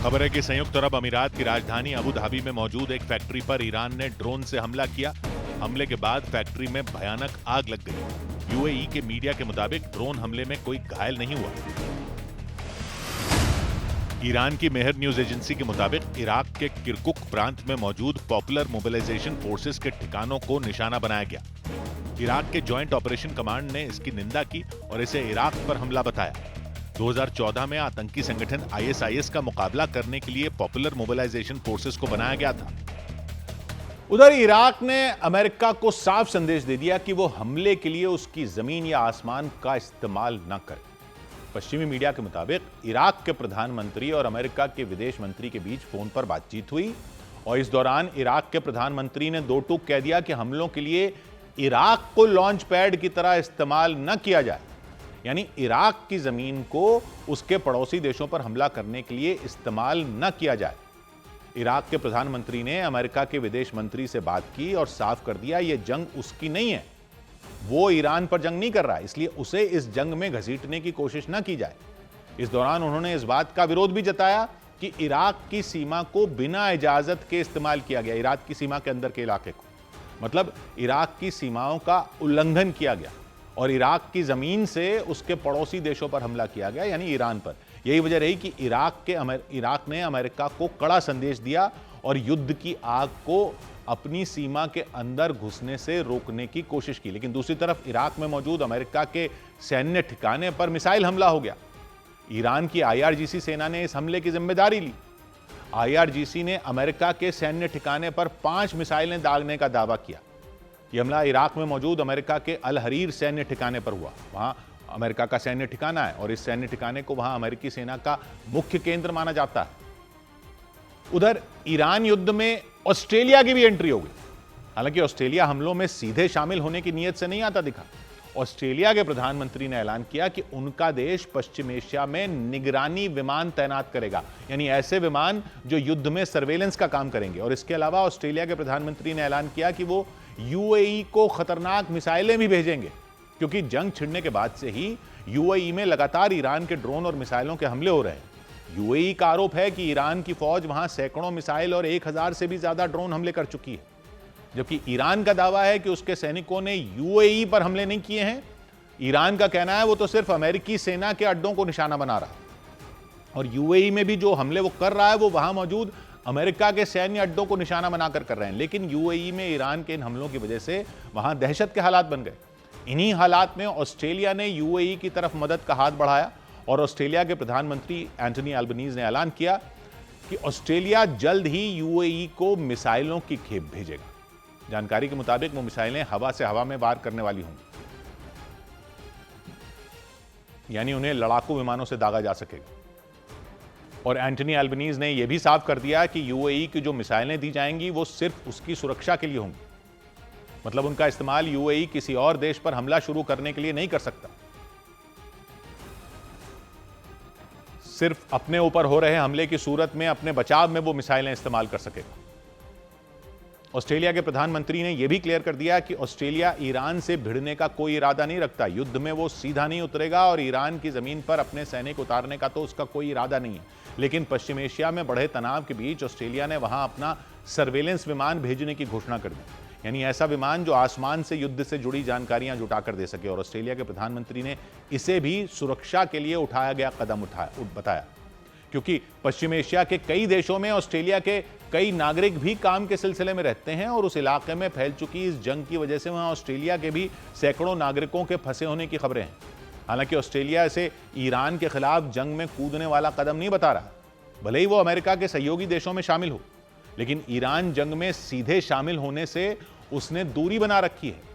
खबर है कि संयुक्त अरब अमीरात की राजधानी अबू धाबी में मौजूद एक फैक्ट्री पर ईरान ने ड्रोन से हमला किया। हमले के बाद फैक्ट्री में भयानक आग लग गई। यूएई के मीडिया के मुताबिक ड्रोन हमले में कोई घायल नहीं हुआ। ईरान की मेहर न्यूज एजेंसी के मुताबिक इराक के किरकुक प्रांत में मौजूद पॉपुलर मोबिलाइजेशन फोर्सेस के ठिकानों को निशाना बनाया गया। इराक के जॉइंट ऑपरेशन कमांड ने इसकी निंदा की और इसे इराक पर हमला बताया। 2014 में आतंकी संगठन आईएसआईएस का मुकाबला करने के लिए पॉपुलर मोबिलाइजेशन फोर्सेस को बनाया गया था। उधर इराक ने अमेरिका को साफ संदेश दे दिया कि वो हमले के लिए उसकी जमीन या आसमान का इस्तेमाल न करे। पश्चिमी मीडिया के मुताबिक इराक के प्रधानमंत्री और अमेरिका के विदेश मंत्री के बीच फोन पर बातचीत हुई और इस दौरान इराक के प्रधानमंत्री ने दो टूक कह दिया कि हमलों के लिए इराक को लॉन्च पैड की तरह इस्तेमाल न किया जाए, यानी इराक की जमीन को उसके पड़ोसी देशों पर हमला करने के लिए इस्तेमाल न किया जाए। इराक के प्रधानमंत्री ने अमेरिका के विदेश मंत्री से बात की और साफ कर दिया यह जंग उसकी नहीं है, वो ईरान पर जंग नहीं कर रहा है, इसलिए उसे इस जंग में घसीटने की कोशिश न की जाए। इस दौरान उन्होंने इस बात का विरोध भी जताया कि इराक की सीमा को बिना इजाजत के इस्तेमाल किया गया, इराक की सीमा के अंदर के इलाके को, मतलब इराक की सीमाओं का उल्लंघन किया गया और इराक की जमीन से उसके पड़ोसी देशों पर हमला किया गया, यानी ईरान पर। यही वजह रही कि इराक ने अमेरिका को कड़ा संदेश दिया और युद्ध की आग को अपनी सीमा के अंदर घुसने से रोकने की कोशिश की। लेकिन दूसरी तरफ इराक में मौजूद अमेरिका के सैन्य ठिकाने पर मिसाइल हमला हो गया। ईरान की आईआरजीसी सेना ने इस हमले की जिम्मेदारी ली। आईआरजीसी ने अमेरिका के सैन्य ठिकाने पर 5 मिसाइलें दागने का दावा किया। यह हमला इराक में मौजूद अमेरिका के अल हरीर सैन्य ठिकाने पर हुआ। वहां अमेरिका का सैन्य ठिकाना है और इस सैन्य ठिकाने को वहां अमेरिकी सेना का मुख्य केंद्र माना जाता है। उधर ईरान युद्ध में ऑस्ट्रेलिया की भी एंट्री हो गई। हालांकि ऑस्ट्रेलिया हमलों में सीधे शामिल होने की नीयत से नहीं आता दिखा। ऑस्ट्रेलिया के प्रधानमंत्री ने ऐलान किया कि उनका देश पश्चिम एशिया में निगरानी विमान तैनात करेगा, यानी ऐसे विमान जो युद्ध में सर्वेलेंस का काम करेंगे। और इसके अलावा ऑस्ट्रेलिया के प्रधानमंत्री ने ऐलान किया कि वो यूएई को खतरनाक मिसाइलें भी भेजेंगे, क्योंकि जंग छिड़ने के बाद से ही यूएई में लगातार ईरान के ड्रोन और मिसाइलों के हमले हो रहे हैं। यूएई का आरोप है कि ईरान की फौज वहां सैकड़ों मिसाइल और 1000 से भी ज्यादा ड्रोन हमले कर चुकी है, जबकि ईरान का दावा है कि उसके सैनिकों ने यूएई पर हमले नहीं किए हैं। ईरान का कहना है वो तो सिर्फ अमेरिकी सेना के अड्डों को निशाना बना रहा है और यूएई में भी जो हमले वो कर रहा है वो वहां मौजूद अमेरिका के सैन्य अड्डों को निशाना बनाकर कर रहे हैं। लेकिन यूएई में ईरान के इन हमलों की वजह से वहां दहशत के हालात बन गए। इन्हीं हालात में ऑस्ट्रेलिया ने यूएई की तरफ मदद का हाथ बढ़ाया और ऑस्ट्रेलिया के प्रधानमंत्री एंटनी अल्बनीज ने ऐलान किया कि ऑस्ट्रेलिया जल्द ही यूएई को मिसाइलों की खेप भेजेगा। जानकारी के मुताबिक वो मिसाइलें हवा से हवा में वार करने वाली होंगी, यानी उन्हें लड़ाकू विमानों से दागा जा सकेगा। और एंटनी अल्बनीज ने यह भी साफ कर दिया कि यूएई की जो मिसाइलें दी जाएंगी वो सिर्फ उसकी सुरक्षा के लिए होंगी, मतलब उनका इस्तेमाल यूएई किसी और देश पर हमला शुरू करने के लिए नहीं कर सकता, सिर्फ अपने ऊपर हो रहे हमले की सूरत में अपने बचाव में वो मिसाइलें इस्तेमाल कर सकेगा। ऑस्ट्रेलिया के प्रधानमंत्री ने यह भी क्लियर कर दिया कि ऑस्ट्रेलिया ईरान से भिड़ने का कोई इरादा नहीं रखता। युद्ध में वो सीधा नहीं उतरेगा और ईरान की जमीन पर अपने सैनिक उतारने का तो उसका कोई इरादा नहीं है। लेकिन पश्चिम एशिया में बढ़े तनाव के बीच ऑस्ट्रेलिया ने वहां अपना सर्वेलेंस विमान भेजने की घोषणा कर दी, यानी ऐसा विमान जो आसमान से युद्ध से जुड़ी जानकारियां जुटाकर दे सके। और ऑस्ट्रेलिया के प्रधानमंत्री ने इसे भी सुरक्षा के लिए उठाया गया कदम बताया, क्योंकि पश्चिम एशिया के कई देशों में ऑस्ट्रेलिया के कई नागरिक भी काम के सिलसिले में रहते हैं और उस इलाके में फैल चुकी इस जंग की वजह से वहां ऑस्ट्रेलिया के भी सैकड़ों नागरिकों के फंसे होने की खबरें हैं। हालांकि ऑस्ट्रेलिया इसे ईरान के खिलाफ जंग में कूदने वाला कदम नहीं बता रहा, भले ही वो अमेरिका के सहयोगी देशों में शामिल हो, लेकिन ईरान जंग में सीधे शामिल होने से उसने दूरी बना रखी है।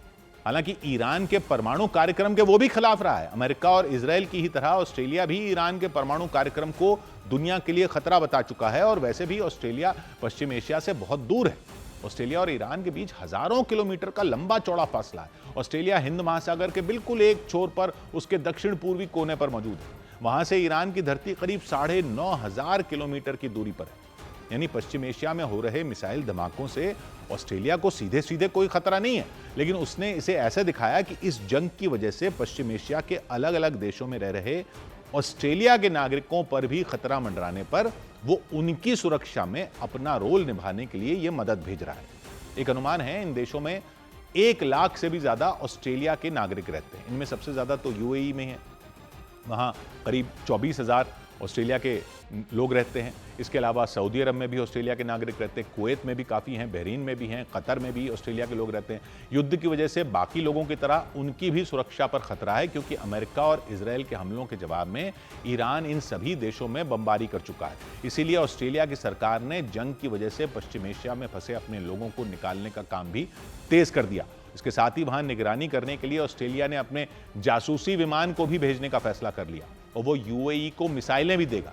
हालांकि ईरान के परमाणु कार्यक्रम के वो भी खिलाफ रहा है। अमेरिका और इजराइल की ही तरह ऑस्ट्रेलिया भी ईरान के परमाणु कार्यक्रम को दुनिया के लिए खतरा बता चुका है और वैसे भी ऑस्ट्रेलिया पश्चिम एशिया से बहुत दूर है। ऑस्ट्रेलिया और ईरान के बीच हजारों किलोमीटर का लंबा चौड़ा फासला है। ऑस्ट्रेलिया हिंद महासागर के बिल्कुल एक छोर पर उसके दक्षिण पूर्वी कोने पर मौजूद है। वहां से ईरान की धरती करीब 9,500 किलोमीटर की दूरी पर है। यानी पश्चिम एशिया में हो रहे मिसाइल धमाकों से ऑस्ट्रेलिया को सीधे सीधे कोई खतरा नहीं है, लेकिन उसने इसे ऐसे दिखाया कि इस जंग की वजह से पश्चिम एशिया के अलग अलग देशों में रह रहे ऑस्ट्रेलिया के नागरिकों पर भी खतरा मंडराने पर वो उनकी सुरक्षा में अपना रोल निभाने के लिए ये मदद भेज रहा है। एक अनुमान है इन देशों में 1 लाख से भी ज्यादा ऑस्ट्रेलिया के नागरिक रहते हैं। इनमें सबसे ज्यादा तो यूएई में है, वहां करीब 24,000 ऑस्ट्रेलिया के लोग रहते हैं। इसके अलावा सऊदी अरब में भी ऑस्ट्रेलिया के नागरिक रहते हैं, कुवैत में भी काफ़ी हैं, बहरीन में भी हैं, कतर में भी ऑस्ट्रेलिया के लोग रहते हैं। युद्ध की वजह से बाकी लोगों की तरह उनकी भी सुरक्षा पर खतरा है, क्योंकि अमेरिका और इजराइल के हमलों के जवाब में ईरान इन सभी देशों में बमबारी कर चुका है। इसीलिए ऑस्ट्रेलिया की सरकार ने जंग की वजह से पश्चिम एशिया में फंसे अपने लोगों को निकालने का काम भी तेज कर दिया। इसके साथ ही वहां निगरानी करने के लिए ऑस्ट्रेलिया ने अपने जासूसी विमान को भी भेजने का फैसला कर लिया और वो यूएई को मिसाइलें भी देगा।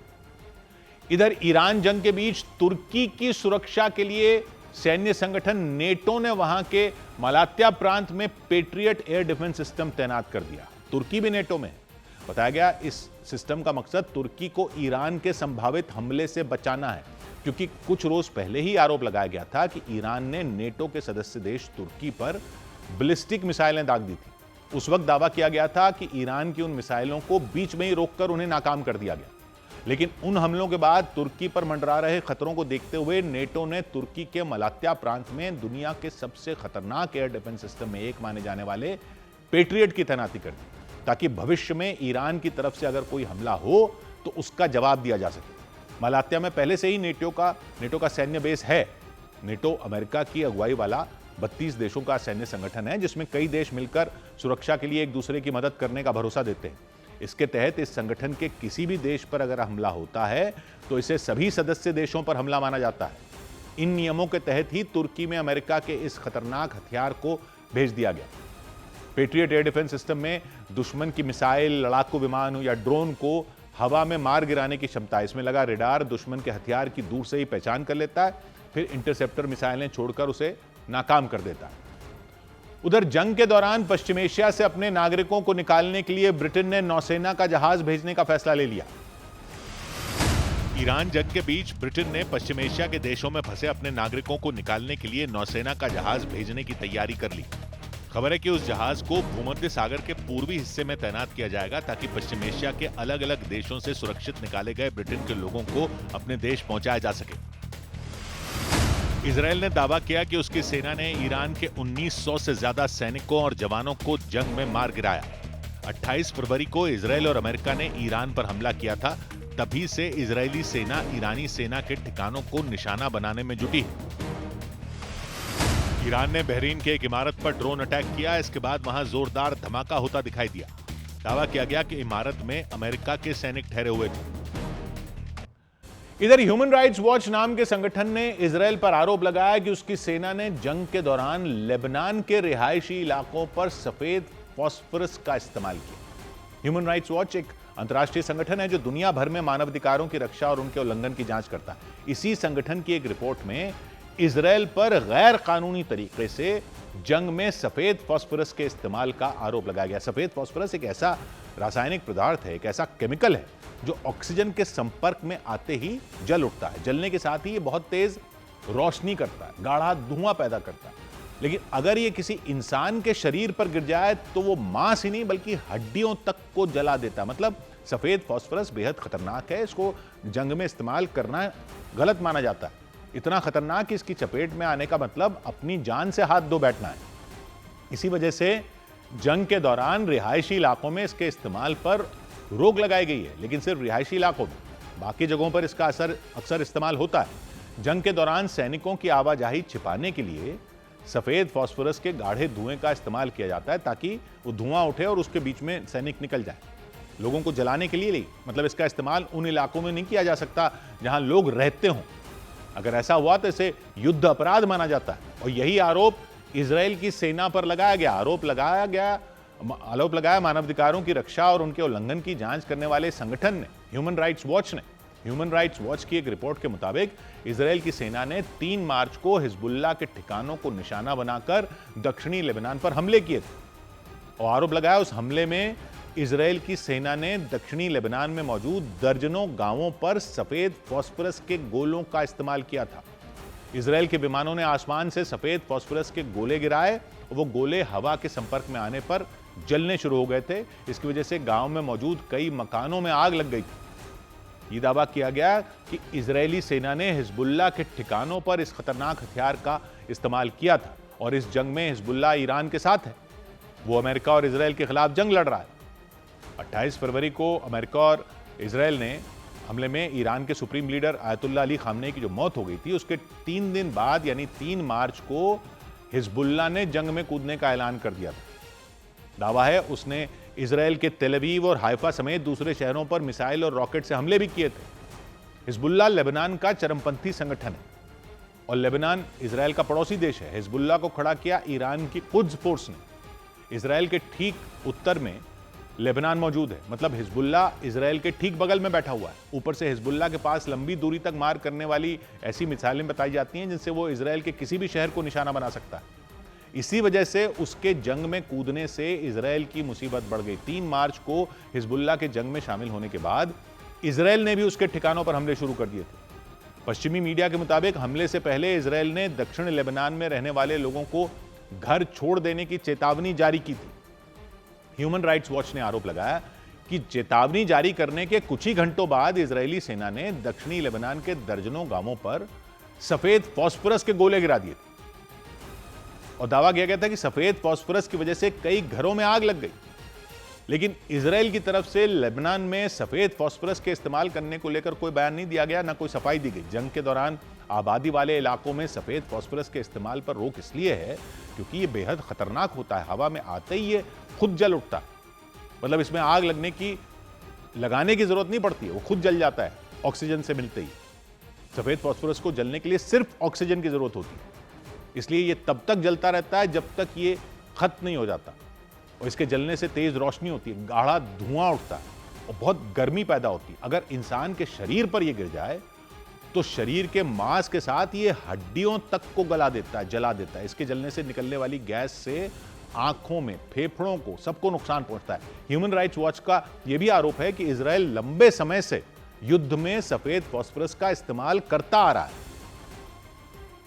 इधर ईरान जंग के बीच तुर्की की सुरक्षा के लिए सैन्य संगठन नेटो ने वहां के मलात्या प्रांत में पेट्रियट एयर डिफेंस सिस्टम तैनात कर दिया। तुर्की भी नेटो में है। बताया गया इस सिस्टम का मकसद तुर्की को ईरान के संभावित हमले से बचाना है, क्योंकि कुछ रोज पहले ही आरोप लगाया गया था कि ईरान ने नेटो के सदस्य देश तुर्की पर बैलिस्टिक मिसाइलें दाग दी थी। उस वक्त दावा किया गया था कि ईरान की उन मिसाइलों को बीच में ही रोककर उन्हें नाकाम कर दिया गया, लेकिन उन हमलों के बाद तुर्की पर मंडरा रहे खतरों को देखते हुए नेटो ने तुर्की के मलात्या प्रांत में दुनिया के सबसे खतरनाक एयर डिफेंस सिस्टम में एक माने जाने वाले पेट्रियट की तैनाती कर दी, ताकि भविष्य में ईरान की तरफ से अगर कोई हमला हो तो उसका जवाब दिया जा सके। मलात्या में पहले से ही नेटो का सैन्य बेस है। नेटो अमेरिका की अगुवाई वाला 32 देशों का सैन्य संगठन है, जिसमें कई देश मिलकर सुरक्षा के लिए एक दूसरे की मदद करने का भरोसा देते हैं। इसके तहत इस संगठन के किसी भी देश पर अगर हमला होता है तो इसे सभी सदस्य देशों पर हमला माना जाता है। इन नियमों के तहत ही तुर्की में अमेरिका के इस खतरनाक हथियार को भेज दिया गया। पेट्रियट एयर डिफेंस सिस्टम में दुश्मन की मिसाइल, लड़ाकू विमान या ड्रोन को हवा में मार गिराने की क्षमता है। इसमें लगा रेडार दुश्मन के हथियार की दूर से ही पहचान कर लेता है, फिर इंटरसेप्टर मिसाइलें छोड़कर उसे नाकाम कर देता है। उधर जंग के दौरान पश्चिम एशिया से अपने नागरिकों को निकालने के लिए ब्रिटेन ने नौसेना का जहाज भेजने का फैसला ले लिया। ईरान जंग के बीच ब्रिटेन ने पश्चिम एशिया के देशों में फंसे अपने नागरिकों को निकालने के लिए नौसेना का जहाज भेजने की तैयारी कर ली। खबर है कि उस जहाज को भूमध्य सागर के पूर्वी हिस्से में तैनात किया जाएगा, ताकि पश्चिम एशिया के अलग अलग देशों से सुरक्षित निकाले गए ब्रिटेन के लोगों को अपने देश पहुंचाया जा सके। इजराइल ने दावा किया कि उसकी सेना ने ईरान के 1900 से ज्यादा सैनिकों और जवानों को जंग में मार गिराया। 28 फरवरी को इजराइल और अमेरिका ने ईरान पर हमला किया था। तभी से इजरायली सेना ईरानी सेना के ठिकानों को निशाना बनाने में जुटी है। ईरान ने बहरीन के एक इमारत पर ड्रोन अटैक किया। इसके बाद वहां जोरदार धमाका होता दिखाई दिया। दावा किया गया कि इमारत में अमेरिका के सैनिक ठहरे हुए थे। इधर ह्यूमन राइट्स वॉच नाम के संगठन ने इजराइल पर आरोप लगाया कि उसकी सेना ने जंग के दौरान लेबनान के रिहायशी इलाकों पर सफेद फास्फोरस का इस्तेमाल किया। ह्यूमन राइट्स वॉच एक अंतर्राष्ट्रीय संगठन है जो दुनिया भर में मानवाधिकारों की रक्षा और उनके उल्लंघन की जांच करता है। इसी संगठन की एक रिपोर्ट में इजराइल पर गैर कानूनी तरीके से जंग में सफेद फास्फोरस के इस्तेमाल का आरोप लगाया गया। सफेद फास्फोरस एक ऐसा रासायनिक पदार्थ है, एक ऐसा केमिकल है जो ऑक्सीजन के संपर्क में आते ही जल उठता है। जलने के साथ ही ये बहुत तेज रोशनी करता है, गाढ़ा धुआं पैदा करता है। लेकिन अगर ये किसी इंसान के शरीर पर गिर जाए तो वो मांस ही नहीं बल्कि हड्डियों तक को जला देता है। मतलब सफेद फास्फोरस बेहद खतरनाक है, इसको जंग में इस्तेमाल करना गलत माना जाता है। इतना खतरनाक कि इसकी चपेट में आने का मतलब अपनी जान से हाथ धो बैठना है। इसी वजह से जंग के दौरान रिहायशी इलाकों में इसके इस्तेमाल पर रोक लगाई गई है, लेकिन सिर्फ रिहायशी इलाकों में, बाकी जगहों पर इसका असर अक्सर इस्तेमाल होता है। जंग के दौरान सैनिकों की आवाजाही छिपाने के लिए सफेद फास्फोरस के गाढ़े धुएं का इस्तेमाल किया जाता है ताकि वो धुआं उठे और उसके बीच में सैनिक निकल जाए। लोगों को जलाने के लिए नहीं, मतलब इसका इस्तेमाल उन इलाकों में नहीं किया जा सकता जहां लोग रहते हों। अगर ऐसा हुआ तो इसे युद्ध अपराध माना जाता है और यही आरोप इजराइल की सेना पर लगाया गया। आरोप लगाया मानवाधिकारों की रक्षा और उनके उल्लंघन की जांच करने वाले संगठन ने, ह्यूमन राइट्स वॉच ने। ह्यूमन राइट्स वॉच की एक रिपोर्ट के मुताबिक इजराइल की सेना ने 3 मार्च को हिजबुल्लाह के ठिकानों को निशाना बनाकर दक्षिणी लेबनान पर हमले किए थे और आरोप लगाया उस हमले में इजराइल की सेना ने दक्षिणी लेबनान में मौजूद दर्जनों गांवों पर सफेद फास्फोरस के गोलों का इस्तेमाल किया था। इजराइल के विमानों ने आसमान से सफेद फास्फोरस के गोले गिराए और वो गोले हवा के संपर्क में आने पर जलने शुरू हो गए थे। इसकी वजह से गांव में मौजूद कई मकानों में आग लग गई थी। ये दावा किया गया कि इजरायली सेना ने हिजबुल्लाह के ठिकानों पर इस खतरनाक हथियार का इस्तेमाल किया था और इस जंग में हिजबुल्लाह ईरान के साथ है। वो अमेरिका और इजराइल के खिलाफ जंग लड़ रहा है। 28 फरवरी को अमेरिका और इजराइल ने हमले में ईरान के supreme leader Ayatollah Ali Khamenei की जो मौत हो गई थी उसके 3 दिन बाद यानी 3 मार्च को हिजबुल्लाह ने जंग में कूदने का ऐलान कर दिया था। दावा है उसने इजराइल के तेल अवीव और हाइफा समेत दूसरे शहरों पर मिसाइल और रॉकेट से हमले भी किए थे। हिजबुल्लाह लेबनान का चरमपंथी संगठन है और लेबनान इजराइल का पड़ोसी देश है। हिजबुल्लाह को खड़ा किया ईरान की कुद्स फोर्स ने। इजराइल के ठीक उत्तर में लेबनान मौजूद है, मतलब हिजबुल्लाह इजराइल के ठीक बगल में बैठा हुआ है। ऊपर से हिजबुल्लाह के पास लंबी दूरी तक मार करने वाली ऐसी मिसाइलें बताई जाती हैं जिनसे वो इजराइल के किसी भी शहर को निशाना बना सकता है। इसी वजह से उसके जंग में कूदने से इजराइल की मुसीबत बढ़ गई। 3 मार्च को हिजबुल्लाह के जंग में शामिल होने के बाद इजराइल ने भी उसके ठिकानों पर हमले शुरू कर दिए थे। पश्चिमी मीडिया के मुताबिक हमले से पहले इजराइल ने दक्षिण लेबनान में रहने वाले लोगों को घर छोड़ देने की चेतावनी जारी की थी। ह्यूमन राइट्स वॉच ने आरोप लगाया कि चेतावनी जारी करने के कुछ ही घंटों बाद इजरायली सेना ने दक्षिणी लेबनान के दर्जनों गांवों पर सफेद फास्फोरस के गोले गिरा दिए थे और दावा किया गया था कि सफेद फास्फोरस की वजह से कई घरों में आग लग गई। लेकिन इजराइल की तरफ से लेबनान में सफेद फास्फोरस के इस्तेमाल करने को लेकर कोई बयान नहीं दिया गया, ना कोई सफाई दी गई। जंग के दौरान आबादी वाले इलाकों में सफेद फास्फोरस के इस्तेमाल पर रोक इसलिए है क्योंकि ये बेहद खतरनाक होता है। हवा में आते ही ये खुद जल उठता है, मतलब इसमें आग लगाने की जरूरत नहीं पड़ती है, वो खुद जल जाता है ऑक्सीजन से मिलते ही। सफेद फास्फोरस को जलने के लिए सिर्फ ऑक्सीजन की जरूरत होती है, इसलिए ये तब तक जलता रहता है जब तक ये खत्म नहीं हो जाता। और इसके जलने से तेज रोशनी होती है, गाढ़ा धुआं उठता है और बहुत गर्मी पैदा होती है। अगर इंसान के शरीर पर ये गिर जाए तो शरीर के मांस के साथ ये हड्डियों तक को गला देता है, जला देता है। इसके जलने से निकलने वाली गैस से आंखों में, फेफड़ों को, सबको नुकसान पहुंचता है। ह्यूमन राइट्स वॉच का यह भी आरोप है कि इजराइल लंबे समय से युद्ध में सफेद फास्फोरस का इस्तेमाल करता आ रहा है।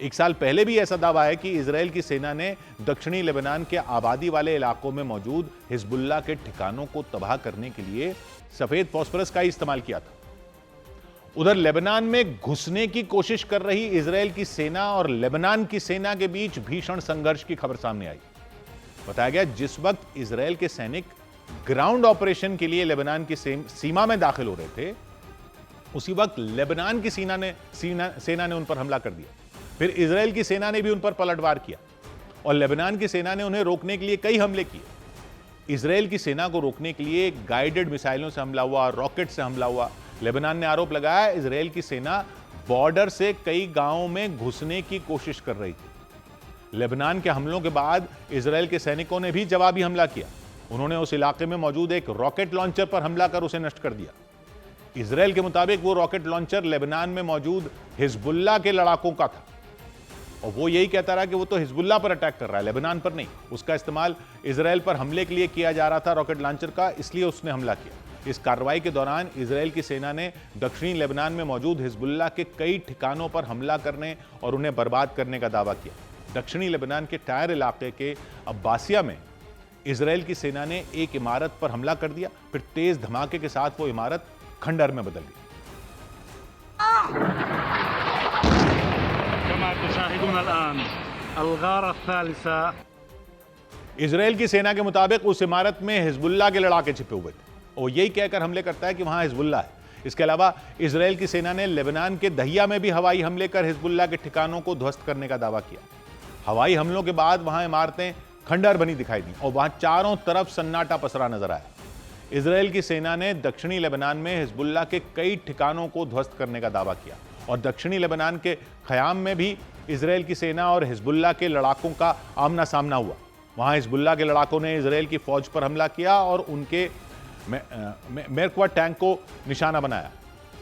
1 साल पहले भी ऐसा दावा है कि इजराइल की सेना ने दक्षिणी लेबनान के आबादी वाले इलाकों में मौजूद हिजबुल्लाह के ठिकानों को तबाह करने के लिए सफेद फास्फोरस का ही इस्तेमाल किया था। उधर लेबनान में घुसने की कोशिश कर रही इजराइल की सेना और लेबनान की सेना के बीच भीषण संघर्ष की खबर सामने आई। बताया गया जिस वक्त इजराइल के सैनिक ग्राउंड ऑपरेशन के लिए लेबनान की सीमा में दाखिल हो रहे थे, उसी वक्त लेबनान की सेना ने उन पर हमला कर दिया। फिर इजराइल की सेना ने भी उन पर पलटवार किया और लेबनान की सेना ने उन्हें रोकने के लिए कई हमले किए। इजराइल की सेना को रोकने के लिए गाइडेड मिसाइलों से हमला हुआ, रॉकेट से हमला हुआ। लेबनान ने आरोप लगाया इजराइल की सेना बॉर्डर से कई गांवों में घुसने की कोशिश कर रही थी। लेबनान के हमलों के बाद इजराइल के सैनिकों ने भी जवाबी हमला किया। उन्होंने उस इलाके में मौजूद एक रॉकेट लॉन्चर पर हमला कर उसे नष्ट कर दिया। इजराइल के मुताबिक वो रॉकेट लॉन्चर लेबनान में मौजूद हिजबुल्लाह के लड़ाकों का था और वो यही कहता रहा कि वो तो हिजबुल्लाह पर अटैक कर रहा है, लेबनान पर नहीं। उसका इस्तेमाल इजराइल पर हमले के लिए किया जा रहा था रॉकेट लॉन्चर का, इसलिए उसने हमला किया। इस कार्रवाई के दौरान इजरायल की सेना ने दक्षिणी लेबनान में मौजूद हिजबुल्लाह के कई ठिकानों पर हमला करने और उन्हें बर्बाद करने का दावा किया। दक्षिणी लेबनान के टायर इलाके के अब्बासिया में इजरायल की सेना ने एक इमारत पर हमला कर दिया, फिर तेज धमाके के साथ वो इमारत खंडहर में बदल गई। इजरायल की सेना के मुताबिक उस इमारत में हिजबुल्लाह के लड़ाके छिपे हुए थे और यही कहकर हमले करता है कि वहां हिजबुल्लाह है। इसके अलावा इजरायल की सेना ने लेबनान के दहिया में भी हवाई हमले कर हिजबुल्लाह के ठिकानों को ध्वस्त करने का दावा किया। हवाई हमलों के बाद वहां इमारतें खंडहर बनी दिखाई दी और वहां चारों तरफ सन्नाटा पसरा नजर आया। इजरायल की सेना ने दक्षिणी लेबनान में हिजबुल्लाह के कई ठिकानों को ध्वस्त करने का दावा किया और दक्षिणी लेबनान के ख़याम में भी इजरायल की सेना और हिजबुल्लाह के लड़ाकों का आमना सामना हुआ। वहां हिजबुल्लाह के लड़ाकों ने इजरायल की फौज पर हमला किया और उनके मेरकवा टैंक को निशाना बनाया।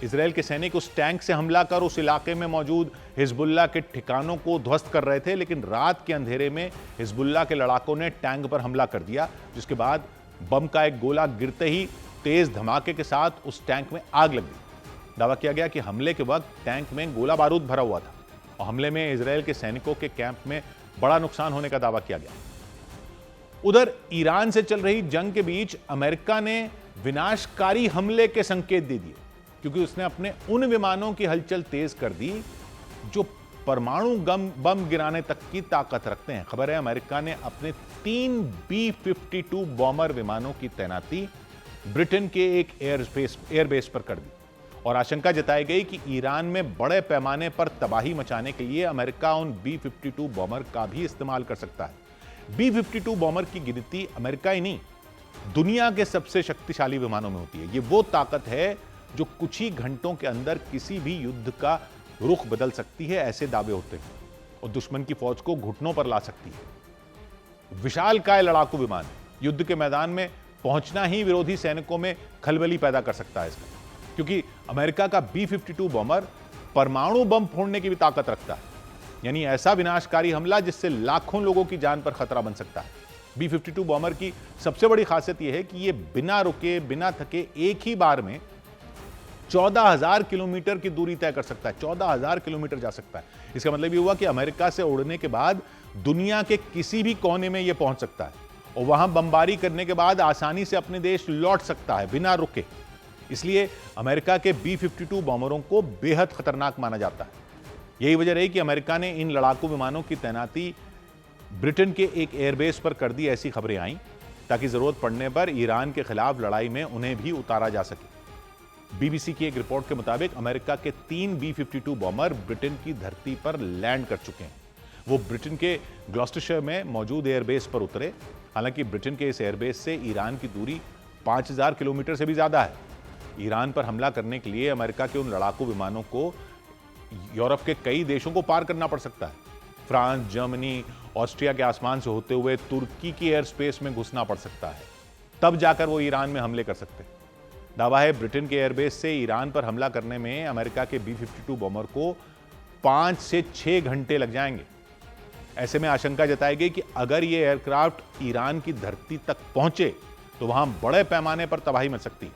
इजरायल के सैनिक उस टैंक से हमला कर उस इलाके में मौजूद हिजबुल्लाह के ठिकानों को ध्वस्त कर रहे थे, लेकिन रात के अंधेरे में हिजबुल्लाह के लड़ाकों ने टैंक पर हमला कर दिया, जिसके बाद बम का एक गोला गिरते ही तेज धमाके के साथ उस टैंक में आग लग गई। दावा किया गया कि हमले के वक्त टैंक में गोला बारूद भरा हुआ था और हमले में इजरायल के सैनिकों के कैंप में बड़ा नुकसान होने का दावा किया गया। उधर ईरान से चल रही जंग के बीच अमेरिका ने विनाशकारी हमले के संकेत दे दिए, क्योंकि उसने अपने उन विमानों की हलचल तेज कर दी जो परमाणु बम गिराने तक की ताकत रखते हैं। खबर है अमेरिका ने अपने 3 B-52 बॉमर विमानों की तैनाती ब्रिटेन के एक एयरबेस पर कर दी और आशंका जताई गई कि ईरान में बड़े पैमाने पर तबाही मचाने के लिए अमेरिका उन B-52 बॉमर का भी इस्तेमाल कर सकता है। B-52 बॉमर की गिनती अमेरिका ही नहीं, दुनिया के सबसे शक्तिशाली विमानों में होती है। ये वो ताकत है जो कुछ ही घंटों के अंदर किसी भी युद्ध का रुख बदल सकती है, ऐसे दावे होते हैं, और दुश्मन की फौज को घुटनों पर ला सकती है। विशालकाय लड़ाकू विमान युद्ध के मैदान में पहुंचना ही विरोधी सैनिकों में खलबली पैदा कर सकता है इसका, क्योंकि अमेरिका का B-52 बॉमर परमाणु बम फोड़ने की भी ताकत रखता है, यानी ऐसा विनाशकारी हमला जिससे लाखों लोगों की जान पर खतरा बन सकता है। B-52 बॉमर की सबसे बड़ी खासियत यह है कि यह बिना रुके बिना थके एक ही बार में 14,000 किलोमीटर की दूरी तय कर सकता है। 14,000 किलोमीटर जा सकता है। इसका मतलब यह हुआ कि अमेरिका से उड़ने के बाद दुनिया के किसी भी कोने में यह पहुंच सकता है और वहां बमबारी करने के बाद आसानी से अपने देश लौट सकता है बिना रुके। इसलिए अमेरिका के B-52 बॉमरों को बेहद खतरनाक माना जाता है। यही वजह रही कि अमेरिका ने इन लड़ाकू विमानों की तैनाती ब्रिटेन के एक एयरबेस पर कर दी। ऐसी खबरें आईं ताकि जरूरत पड़ने पर ईरान के खिलाफ लड़ाई में उन्हें भी उतारा जा सके। BBC की एक रिपोर्ट के मुताबिक अमेरिका के 3 B-52 बॉमर ब्रिटेन की धरती पर लैंड कर चुके हैं। वो ब्रिटेन के ग्लॉस्टरशायर में मौजूद एयरबेस पर उतरे। हालांकि ब्रिटेन के इस एयरबेस से ईरान की दूरी 5,000 किलोमीटर से भी ज्यादा है। ईरान पर हमला करने के लिए अमेरिका के उन लड़ाकू विमानों को यूरोप के कई देशों को पार करना पड़ सकता है। फ्रांस, जर्मनी, ऑस्ट्रिया के आसमान से होते हुए तुर्की की एयर स्पेस में घुसना पड़ सकता है, तब जाकर वो ईरान में हमले कर सकते हैं। दावा है ब्रिटेन के एयरबेस से ईरान पर हमला करने में अमेरिका के B-52 बॉमर को 5 से 6 घंटे लग जाएंगे। ऐसे में आशंका जताई गई कि अगर ये एयरक्राफ्ट ईरान की धरती तक पहुंचे तो वहां बड़े पैमाने पर तबाही मच सकती है।